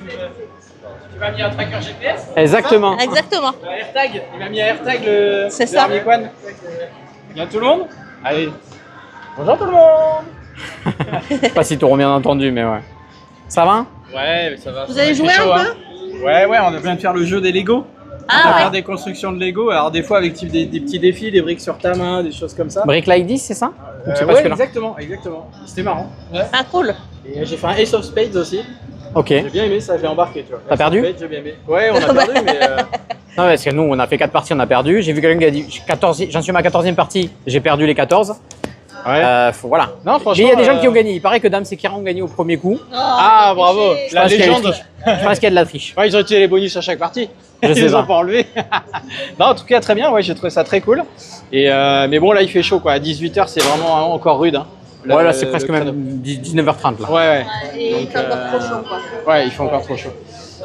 m'as mis un tracker GPS? Exactement. Exactement. Un AirTag? Il m'a mis un AirTag le. C'est le ça. Harley Quinn. Bien tout le monde? Allez. Bonjour tout le monde! Je sais pas si tu auras bien entendu, mais ouais. Ça va? Ouais, mais ça va. Vous ça avez va, joué c'est chaud, un hein. Ouais, on vient de faire le jeu des Lego. On va Ah faire ouais. des constructions de Lego. Alors, des fois, avec des petits défis, des briques sur ta main, des choses comme ça. Brick Like 10, c'est ça? Ou c'est pas Ouais, celui-là? exactement. C'était marrant. Ouais. Ah cool. Et j'ai fait un Ace of Spades aussi. Ok. J'ai bien aimé ça, je l'ai embarqué, tu vois. T'as Ace perdu of Spades, j'ai bien aimé. Ouais, on a perdu, mais. Non, parce que nous, on a fait 4 parties, on a perdu. J'ai vu quelqu'un qui a dit 14, j'en suis à ma 14e partie, j'ai perdu les 14. Voilà. Non, Mais franchement. il y a des gens qui ont gagné. Il paraît que Dams et Kira ont gagné au premier coup. Ah, bravo. Je La pense qu'il y a légende. Je pense qu'il y a de la triche. Ouais, ils ont tiré les bonus à chaque partie. Je sais Ils les ont pas. pas enlevés. Non, en tout cas, très bien. Ouais, j'ai trouvé ça très cool. Et mais bon, là, il fait chaud, quoi. À 18h, c'est vraiment encore rude. Hein. Ouais, là, c'est presque même 19h30. Là. Ouais. Et il fait encore trop chaud, quoi. Ouais, il fait encore trop chaud.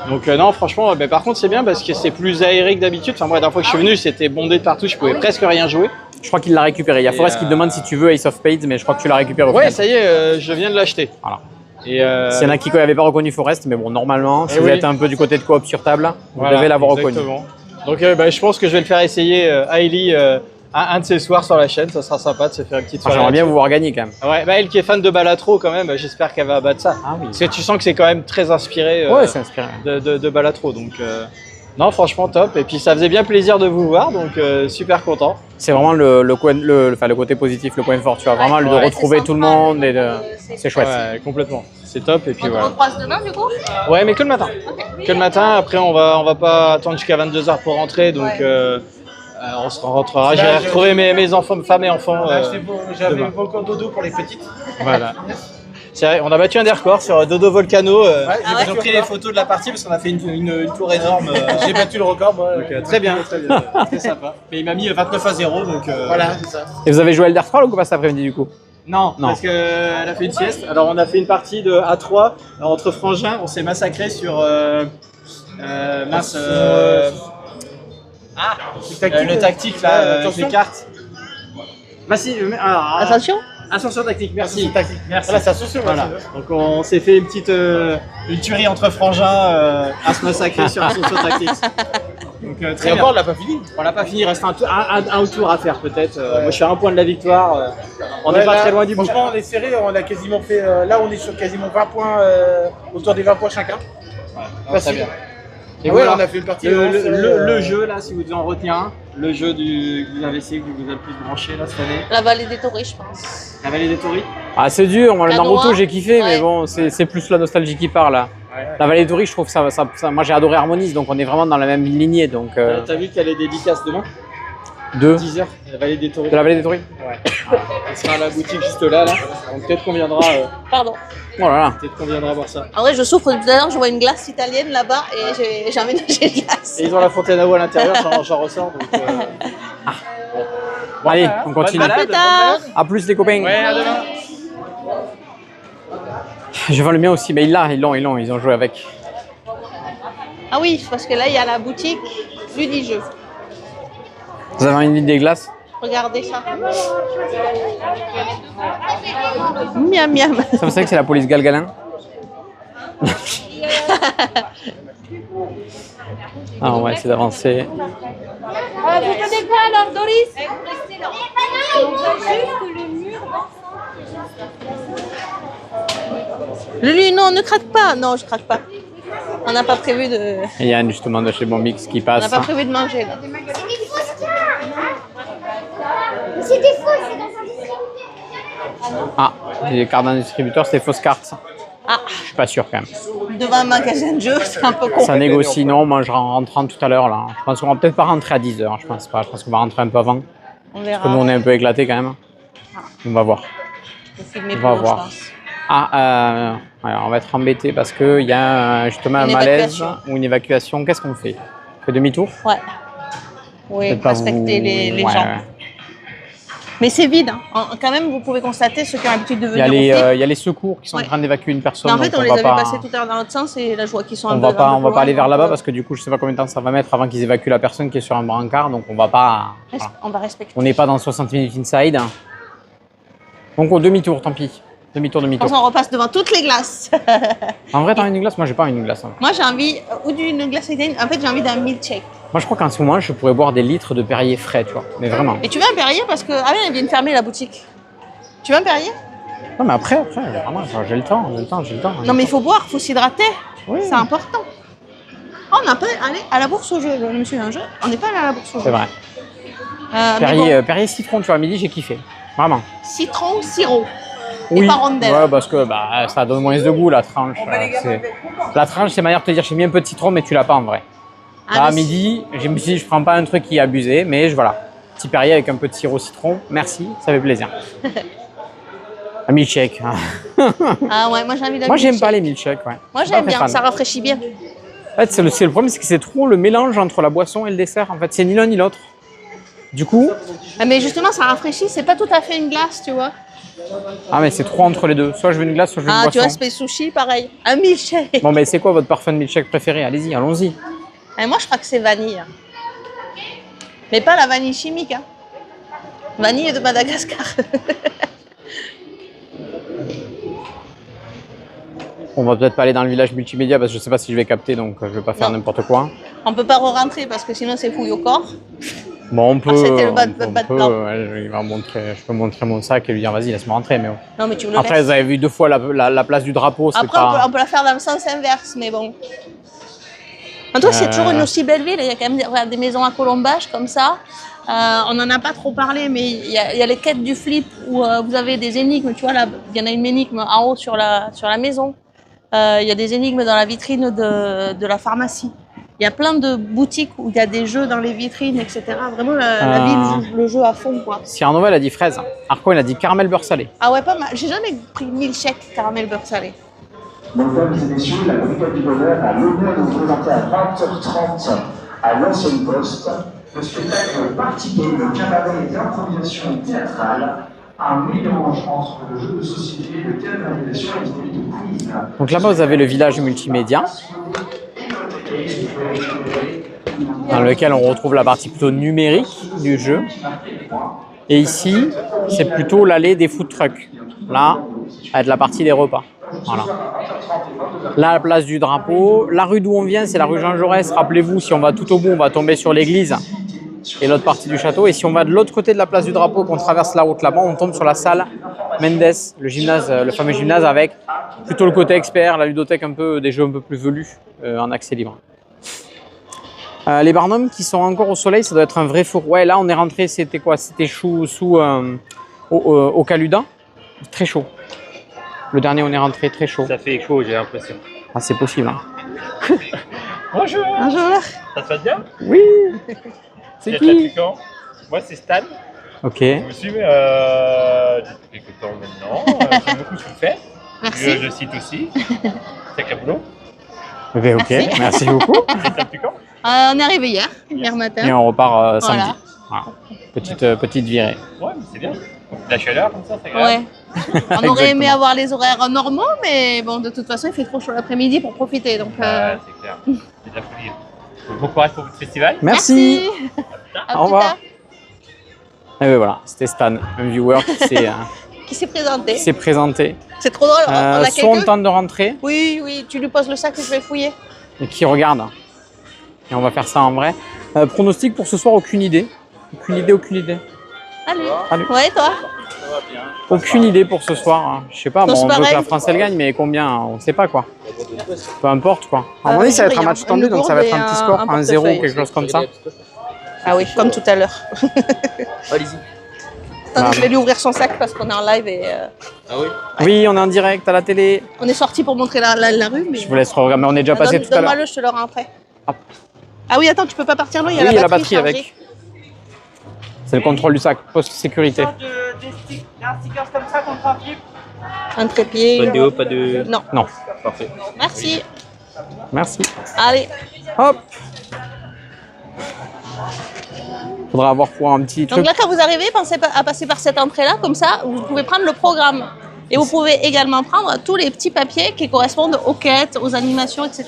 Donc non, franchement, par contre, c'est bien parce que c'est plus aéré que d'habitude. Enfin, moi, la dernière fois que je suis venu, c'était bondé de partout. Je pouvais presque rien jouer. Je crois qu'il l'a récupéré. Il y a Forest qui te demande si tu veux Ace of Spades, mais je crois que tu l'as récupéré au Ouais, final. ça y est, je viens de l'acheter. Voilà. Et S'il y en a qui n'avaient pas reconnu Forest, mais bon, normalement, si vous êtes un peu du côté de coop sur table, vous devez l'avoir reconnu. Donc je pense que je vais le faire essayer à Ellie un de ces soirs sur la chaîne. Ça sera sympa de se faire une petite soirée. J'aimerais bien vous voir gagner quand même. Ouais, elle qui est fan de Balatro quand même, j'espère qu'elle va battre ça. Ah oui. Parce que tu sens que c'est quand même très inspiré, Ouais, c'est inspiré. de Balatro. Donc non, franchement top. Et puis ça faisait bien plaisir de vous voir, donc super content. C'est vraiment le côté positif, le point fort, tu vois. Vraiment, de retrouver tout le monde, et c'est chouette. Ouais, complètement. C'est top. Et puis On voilà. te recroise demain, du coup? Ouais, mais que le matin. Que le matin. Après, on va pas attendre jusqu'à 22h pour rentrer, donc on se rentrera. J'irai retrouver mes enfants, femmes et enfants. J'avais encore dodo pour les petites. Voilà. C'est vrai, on a battu un des records sur Dodo Volcano. Ils ont pris les photos de la partie parce qu'on a fait une tour énorme. J'ai battu le record, moi. Donc, très bien. Très sympa. Mais il m'a mis 29-0, donc Voilà, c'est ça. Et vous avez joué Elder Scrolls ou pas cet après-midi du coup? Non, Non. parce qu'elle a fait une sieste. Alors on a fait une partie de A3 entre frangins. On s'est massacré sur le tactique là, avec les cartes. Attention. Ascension tactique, merci. Merci. Voilà, c'est ascension. Voilà. Donc on s'est fait une petite une tuerie entre frangins à se massacrer sur Ascension tactique. Donc très Et bien. encore, on l'a pas fini. On l'a pas fini, il reste un tour à faire peut-être. Moi je suis à un point de la victoire. On n'est Ouais, pas là, très loin du bout. Franchement, on est serré, on a quasiment fait. Là, on est sur quasiment 20 points, autour des 20 points chacun. Très bien. Et Et ouais, voilà. on a fait une partie. Le jeu là, si vous en retenez un, le jeu que vous avez essayé, que vous avez le plus branché là cette année, La vallée des tauris, je pense. la vallée des tauris. Ah, c'est dur. Moi, le Cadeau, Naruto, hein. j'ai kiffé, mais Ouais. bon, c'est plus la nostalgie qui parle là. La vallée de Tori, je trouve que ça moi j'ai adoré Harmonise, donc on est vraiment dans la même lignée. Donc, T'as vu qu'il y a les dédicaces demain de 10h, la vallée des tauris. la vallée des Tori. Elle sera à la boutique juste là. Donc peut-être qu'on viendra, Pardon. Oh là là. voir ça. En vrai, je souffre tout à l'heure, je vois une glace italienne là-bas et j'ai aménagé une glace. Et ils ont la fontaine à eau à l'intérieur, j'en ressors. Donc, Allez, on continue. À plus tard. À plus les copains. ouais, à demain. Je vends le mien aussi, mais ils ont joué avec. Ah oui, parce que là, il y a la boutique du jeu. Vous avez envie des glaces? Regardez ça. Miam miam. Ça vous savez que c'est la police Galgalin? Ah, on va essayer d'avancer. Vous connaissez pas alors, Doris? Lulu, non, ne craque pas. Non, je craque pas. On n'a pas prévu de. Et il y a Anne justement de chez Bombix qui On passe. n'a pas prévu de manger là. C'est des faux, c'est dans un distributeur. Ah, les cartes d'un distributeur, c'est des fausses cartes. Ça. Ah, Je suis pas sûr quand même. devant un magasin de jeux, c'est un peu con. Ça négocie, non, moi je rentre tout à l'heure là. Je pense qu'on va peut-être pas rentrer à 10h, je pense pas. Je pense qu'on va rentrer un peu avant. On Parce verra. que nous on est un peu éclatés quand même. On va voir. Faut filmer On va pour, voir. je pense. Ah, on va être embêté parce qu'il y a justement un Une malaise évacuation. ou une évacuation. Qu'est-ce qu'on fait? On fait demi-tour? Ouais. Oui, Peut-être pas respecter vous- les ouais, gens. ouais. Mais c'est vide. Hein. Quand même, vous pouvez constater ceux qui ont l'habitude de Il y, venir a au flip. il y a les secours qui sont en Ouais. train d'évacuer une personne. Mais en fait, donc on les va avait pas, passés tout à l'heure dans l'autre sens et là, je vois qu'ils sont un on peu. va pas, un peu on va plus pas aller loin, vers là-bas donc, parce que du coup, je sais pas combien de temps ça va mettre avant qu'ils évacuent la personne qui est sur un brancard. Donc on va pas. Voilà. On va respecter. On n'est pas dans 60 minutes inside. Donc au demi-tour, tant pis. Demi-tour, De toute demi-tour. façon, on repasse devant toutes les glaces. En vrai, t'as envie d'une glace? Moi, j'ai pas envie d'une glace. Hein. Moi, j'ai envie ou d'une glace italienne. En fait, j'ai envie d'un milkshake. Moi, je crois qu'en ce moment, je pourrais boire des litres de Perrier frais, tu vois. Mais vraiment. Et tu veux un Perrier parce que ah oui, elle vient de fermer la boutique. Tu veux un Perrier? Non, mais après, vraiment, j'ai le temps. Non, mais il faut boire, il faut s'hydrater. Oui. C'est important. Oh, on n'a pas allé à la bourse au jeu, le monsieur un jeu. On n'est pas allé à la bourse au jeu. C'est vrai. Mais Perrier, Perrier citron, tu vois, à midi, j'ai kiffé. Vraiment. bon, citron, sirop. Oui, Et pas rondelle. ouais, parce que ça donne moins de goût, la tranche. La tranche, c'est manière de te dire, j'ai mis un peu de citron, mais tu l'as pas en vrai. Là, à mais midi, je me suis dit, je prends pas un truc qui est abusé, mais voilà. Petit Perrier avec un peu de sirop citron, merci, ça fait plaisir. Un milkshake. Ah ouais, moi j'ai envie d'un Moi, j'aime milkshake. pas les milkshakes. Ouais. Moi Je suis j'aime pas très bien, fan. ça rafraîchit bien. En fait, le problème, c'est que c'est trop le mélange entre la boisson et le dessert. En fait, c'est ni l'un ni l'autre. Du coup, Ah, mais justement, ça rafraîchit, c'est pas tout à fait une glace, tu vois. ah mais c'est trop entre les deux. Soit je veux une glace, soit je veux une Ah, tu vois, boisson. Space Sushi, pareil. Un milkshake. Bon, mais c'est quoi votre parfum de milkshake préféré? Allez-y, allons-y. Et moi, je crois que c'est vanille. Mais pas la vanille chimique. Hein. Vanille de Madagascar. On va peut-être pas aller dans le village multimédia parce que je sais pas si je vais capter, donc je vais pas faire Non. n'importe quoi. On peut pas re-rentrer parce que sinon c'est fouille au corps. Bon, on peut. c'était le bad on peut, plan. ouais, je peux montrer mon sac et lui dire vas-y, laisse-moi rentrer. Mais Non, mais tu me le après, laisses. vous avez vu 2 fois la place du drapeau. C'est Après, pas... on peut la faire dans le sens inverse, mais bon. En tout cas, c'est toujours une aussi belle ville. Il y a quand même des maisons à colombage comme ça. On n'en a pas trop parlé, mais il y a les quêtes du flip où vous avez des énigmes. Tu vois, là, il y en a une énigme en haut sur la maison. Il y a des énigmes dans la vitrine de la pharmacie. Il y a plein de boutiques où il y a des jeux dans les vitrines, etc. Vraiment, la ville joue le jeu à fond, quoi. Si Arnaud elle a dit fraise, Arco il a dit caramel beurre salé. Ah ouais, pas mal. J'ai jamais pris milkshake caramel beurre salé. Mesdames et messieurs, la brigade du bonheur a l'honneur de vous présenter à 20h30 à l'ancienne poste le spectacle Party Game, cabaret et improvisation théâtrale, un mélange entre le jeu de société, le théâtre d'animation et celui de quiz. Donc là-bas, vous avez le village multimédia, dans lequel on retrouve la partie plutôt numérique du jeu. Et ici, c'est plutôt l'allée des food trucks. Là, avec la partie des repas. Voilà. Là, la place du drapeau. La rue d'où on vient, c'est la rue Jean Jaurès. Rappelez-vous, si on va tout au bout, on va tomber sur l'église et l'autre partie du château. Et si on va de l'autre côté de la place du drapeau, qu'on traverse la route là-bas, on tombe sur la salle Mendes, le gymnase, le fameux gymnase avec plutôt le côté expert, la ludothèque un peu, des jeux un peu plus velus en accès libre. Les barnums qui sont encore au soleil, ça doit être un vrai four. Ouais, là on est rentré, c'était quoi? C'était sous au Caluda, très chaud. Le dernier, on est rentré très chaud. Ça fait chaud, j'ai l'impression. Ah, c'est possible. Hein. Bonjour. Bonjour. Ça se passe bien? Oui. C'est Vous êtes là qui? depuis quand? Moi, c'est Stan. Ok. Je vous suis depuis quelques temps maintenant. J'aime beaucoup ce que vous faites. Merci. Je cite aussi. Sacré boulot. Eh ok, merci beaucoup. Vous êtes là depuis quand? On est arrivé hier matin. Et on repart samedi. Voilà. Voilà. Petite virée. Ouais, mais c'est bien. La chaleur, comme ça, c'est grave. Ouais. On aurait aimé avoir les horaires normaux, mais bon, de toute façon, il fait trop chaud l'après-midi pour profiter. Donc, C'est clair. C'est de la folie. Bon courage pour votre festival. Merci. À Au plus revoir. tard. Et bien voilà, c'était Stan, un viewer Qui s'est présenté. qui s'est présenté. C'est trop drôle. On a Soit on quelqu'un. tente de rentrer Oui, oui, tu lui poses le sac et je vais fouiller. et qui regarde. Et on va faire ça en vrai. Pronostic pour ce soir, aucune idée. Aucune idée. Allez. Allez. Ouais, toi? Aucune idée pour ce soir. Hein. Je sais pas, Non, bon, c'est on veut que pareil. la France elle gagne, mais combien? On sait pas quoi. Peu importe quoi. À mon avis, ça va être un match tendu, donc ça va être un petit score, un 0 ou quelque chose comme ça. Ah oui, comme tout à l'heure. Allez-y. Attends, je vais lui ouvrir son sac parce qu'on est en live et Ah oui? Oui, on est en direct à la télé. on est sorti pour montrer la rue. Mais... Je vous laisse regarder, mais on est déjà passé tout à l'heure. Donne-moi-le, je te le rends après. Hop. Ah oui, attends, tu peux pas partir loin, il y a Oui, la il y a batterie, la batterie chargée. avec. C'est le contrôle du sac, poste sécurité. Un sticker comme ça contre un flip. Un trépied. Pas de haut, pas de. Non. Non. Parfait. Merci. Merci. Allez. Hop. Faudra avoir pour un petit truc. Donc là, quand vous arrivez, pensez à passer par cette entrée-là, comme ça, vous pouvez prendre le programme. Et vous pouvez également prendre tous les petits papiers qui correspondent aux quêtes, aux animations, etc.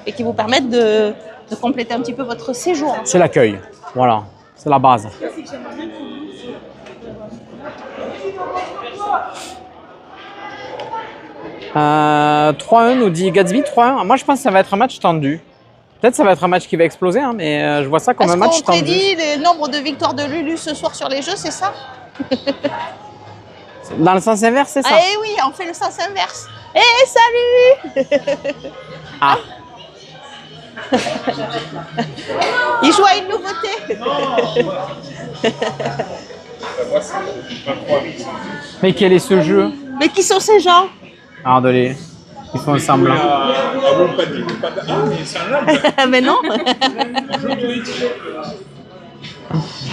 et qui vous permettent de compléter un petit peu votre séjour. C'est l'accueil. Voilà. C'est la base. Euh, 3-1 nous dit Gatsby, 3-1. Moi je pense que ça va être un match tendu. Peut-être ça va être un match qui va exploser, hein, mais je vois ça comme un match Est-ce qu'on tendu. prédit le nombre de victoires de Lulu ce soir sur les jeux, c'est ça? Dans le sens inverse, c'est ça? Ah eh oui, on fait le sens inverse. Eh salut. Ah. Il joue à une nouveauté. Mais quel est ce jeu? Mais qui sont ces gens? Regardez, ils font semblant. Mais non.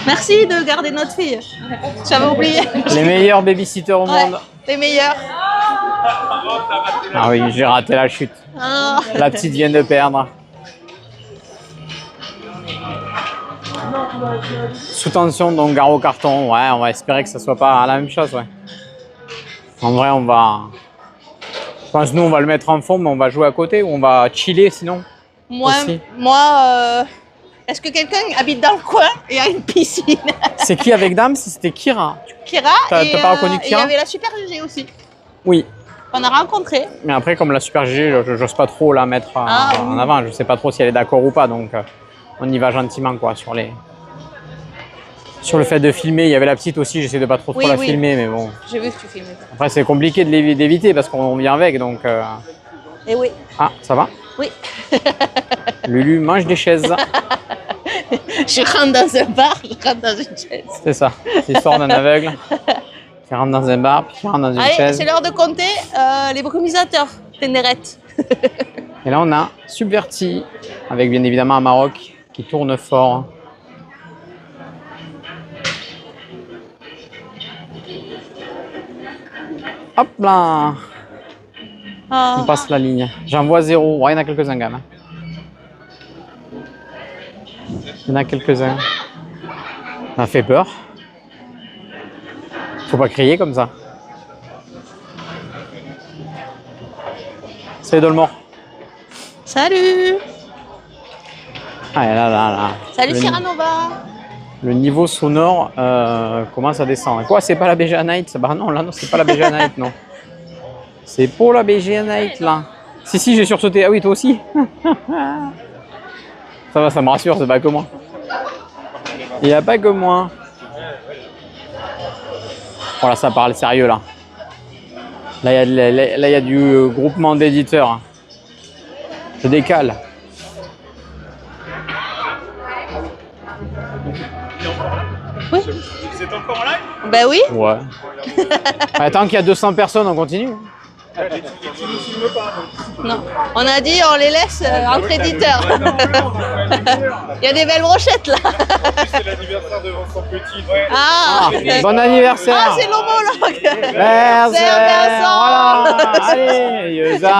Merci de garder notre fille. J'avais oublié. Les meilleurs babysitters au monde. Les meilleurs. Ah oui, j'ai raté la chute. Ah. La petite vient de perdre. Sous tension, donc garrot carton. Ouais, on va espérer que ça soit pas la même chose, ouais. En vrai, on va... Je pense que nous, on va le mettre en fond, mais on va jouer à côté ou on va chiller sinon. Moi, est-ce que quelqu'un habite dans le coin et a une piscine? C'est qui avec Dame? C'était Kira. Kira, T'as pas reconnu il y Kira? avait la Super GG aussi, Oui. qu'on a rencontré. Mais après, comme la Super GG, j'ose pas trop la mettre en avant. Je sais pas trop si elle est d'accord ou pas, donc on y va gentiment, quoi, sur les... Sur le fait de filmer, il y avait la petite aussi, j'essaie de pas trop la filmer, mais bon. J'ai vu que tu filmais. Après, c'est compliqué d'éviter parce qu'on vient avec, donc... Et oui. Ah, ça va? Oui. Lulu mange des chaises. Je rentre dans un bar, je rentre dans une chaise. C'est ça, c'est l'histoire d'un aveugle qui rentre dans un bar, puis qui rentre dans une Allez, chaise. c'est l'heure de compter les brumisateurs, Ténérette. Et là, on a Subverti, avec bien évidemment un Maroc qui tourne fort. Hop là! On passe la ligne. J'en vois 0. Ouais, il y en a quelques-uns quand même. Il y en a quelques-uns. Ça fait peur. Faut pas crier comme ça. Salut Dolmor. Salut! Ah là. Salut Siranova! Le niveau sonore commence à descendre. Quoi, c'est pas la BGA Night? Bah non, là, non, c'est pas la BGA Night, non. C'est pour la BGA Night, là. Si, j'ai sursauté. Ah oui, toi aussi? Ça va, ça me rassure, c'est pas que moi. Il n'y a pas que moi. Voilà, ça parle sérieux, là. Là, il y a du groupement d'éditeurs. Je décale. Oui. Vous êtes encore en live? Ben oui. Ouais. Tant qu'il y a 200 personnes, on continue. Tu nous filmes pas. Non. On a dit on les laisse entre éditeurs. Il y a des belles brochettes là. C'est l'anniversaire de Vincent Petit. Ah, bon anniversaire. Ah, c'est l'homologue. Merci. C'est Vincent. Voilà. Allez, Yosa.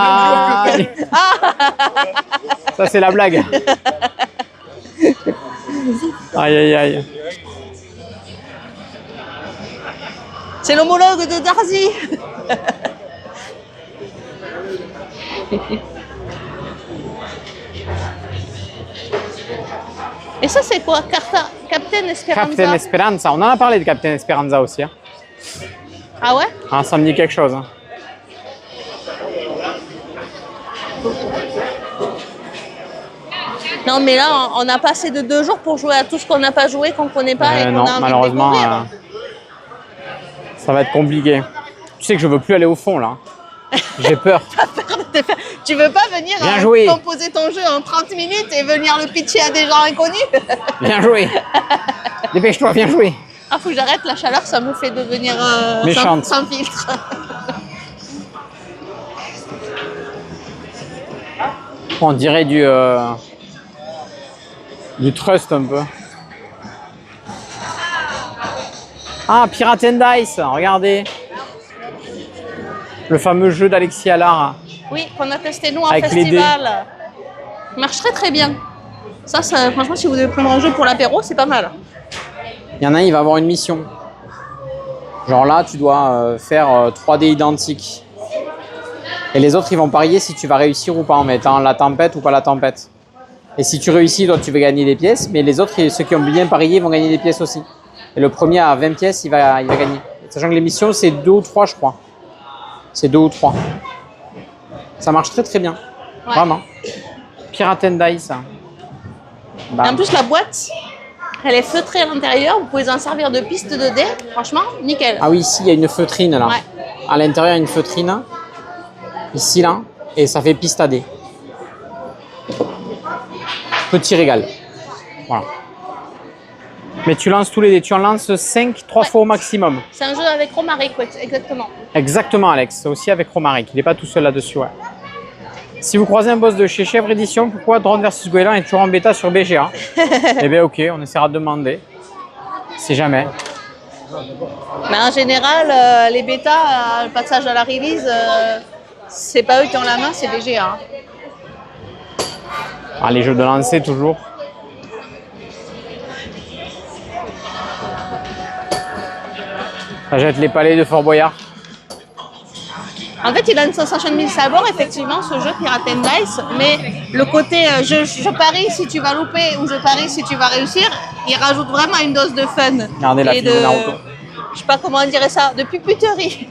Ça, c'est la blague. Aïe. C'est l'homologue de Darzy. Et ça, c'est quoi? Captain Esperanza? Captain Esperanza. On en a parlé de Captain Esperanza aussi. Hein. Ah ouais? Ah, ça me dit quelque chose. Hein. Non, mais là, on a passé de 2 jours pour jouer à tout ce qu'on n'a pas joué, qu'on ne connaît pas et qu'on non, a envie malheureusement, de découvrir. ça va être compliqué. Tu sais que je veux plus aller au fond, là. J'ai peur. Tu veux pas venir composer ton jeu en 30 minutes et venir le pitcher à des gens inconnus? Bien joué. Dépêche-toi, viens jouer. Ah, faut que j'arrête, la chaleur, ça me fait devenir méchante. Sans filtre. On dirait du trust un peu. Ah, Pirate and Dice, regardez. Le fameux jeu d'Alexis Allard. Oui, qu'on a testé nous en avec festival. Il marche très bien. Ça, franchement, si vous devez prendre un jeu pour l'apéro, c'est pas mal. Il y en a un, il va avoir une mission. Genre là, tu dois faire 3D identiques. Et les autres, ils vont parier si tu vas réussir ou pas en mettant la tempête ou pas la tempête. Et si tu réussis, toi, tu vas gagner des pièces. Mais les autres, ceux qui ont bien parié, vont gagner des pièces aussi. Et le premier à 20 pièces, il va gagner. Sachant que l'émission, c'est 2 ou 3, je crois. C'est 2 ou 3. Ça marche très bien. Ouais. Vraiment. Pirate and Dice. Bah. En plus, la boîte, elle est feutrée à l'intérieur. Vous pouvez en servir de piste de dés. Franchement, nickel. Ah oui, ici, il y a une feutrine là. Ouais. À l'intérieur, il y a une feutrine. Ici, là. Et ça fait piste à dés. Petit régal. Voilà. Mais tu lances tous les dés. Tu en lances 5, 3 fois au maximum. C'est un jeu avec Romaric, ouais, exactement. Exactement, Alex. C'est aussi avec Romaric. Il n'est pas tout seul là-dessus. Ouais. Si vous croisez un boss de chez Chèvre Édition, pourquoi Drone vs Goéland est toujours en bêta sur BGA? Eh bien, ok, on essaiera de demander. Si jamais. Mais en général, les bêtas, le passage à la release, c'est pas eux qui ont la main, c'est les GA. Ah, les jeux de lancer, toujours. Ça jette les palais de Fort Boyard. En fait, il a une sensation de 1000 sabords, effectivement, ce jeu Pirate and Dice, mais le côté je parie si tu vas louper ou je parie si tu vas réussir, il rajoute vraiment une dose de fun. Regardez la et fille de Naruto. Je sais pas comment on dirait ça, de puputerie.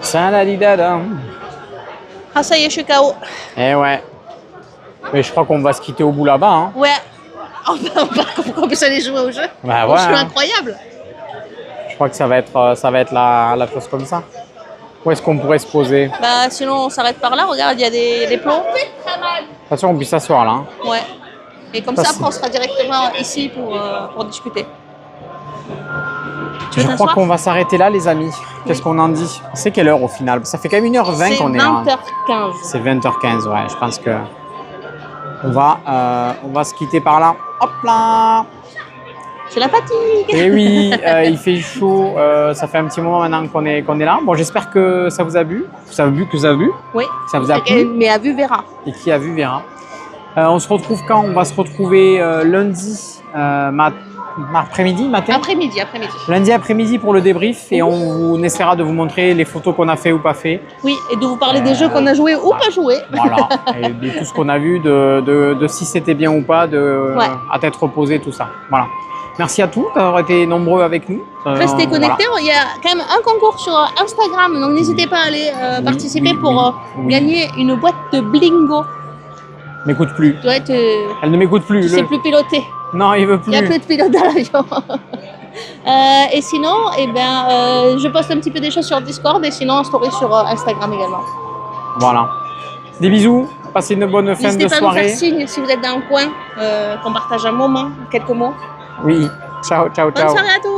Saladidada. Ah, ça y est, je suis KO. Eh ouais. Mais je crois qu'on va se quitter au bout là-bas. Hein. Ouais. On va qu'on puisse aller jouer au jeu. Bah, Je ouais, suis hein. incroyable. Je crois que ça va être la chose comme ça. Où est-ce qu'on pourrait se poser? Bah, sinon, on s'arrête par là. Regarde, il y a des plombs. Attention, on puisse s'asseoir là. Hein. Ouais. Et comme ça, après, on sera directement ici pour discuter. Je crois qu'on va s'arrêter là, les amis. Qu'est-ce qu'on en dit? C'est quelle heure au final? Ça fait quand même 1h20 qu'on est là. C'est 20h15. C'est 20h15, ouais. Je pense que on va se quitter par là. Hop là! C'est la fatigue. Et oui, il fait chaud. Ça fait un petit moment maintenant qu'on est là. Bon, j'espère que ça vous a plu. Ça vous a vu? Oui. Ça vous a plu? Mais a vu verra. Et qui a vu verra. On se retrouve quand? On va se retrouver lundi après-midi, matin? Après-midi. Lundi après-midi pour le débrief et on essaiera de vous montrer les photos qu'on a fait ou pas fait. Oui, et de vous parler des jeux qu'on a joués ou pas joués. Voilà, et de tout ce qu'on a vu, de si c'était bien ou pas, Ouais. à tête reposée, tout ça. Voilà. Merci à tous d'avoir été nombreux avec nous. Restez connectés. Voilà. Il y a quand même un concours sur Instagram, donc n'hésitez pas à aller participer pour gagner une boîte de Blingo. M'écoute plus. Tu dois être, Elle ne m'écoute plus. tu sais plus piloter. Non, il veut plus. Il n'y a plus de pilote dans l'avion. Et sinon, je poste un petit peu des choses sur Discord et sinon en story sur Instagram également. Voilà. Des bisous. Passez une bonne fin de N'hésitez pas à nous soirée. faire signe si vous êtes dans le coin, qu'on partage un moment, quelques mots. Oui. Ciao, ciao, Bonne ciao. soirée à tous.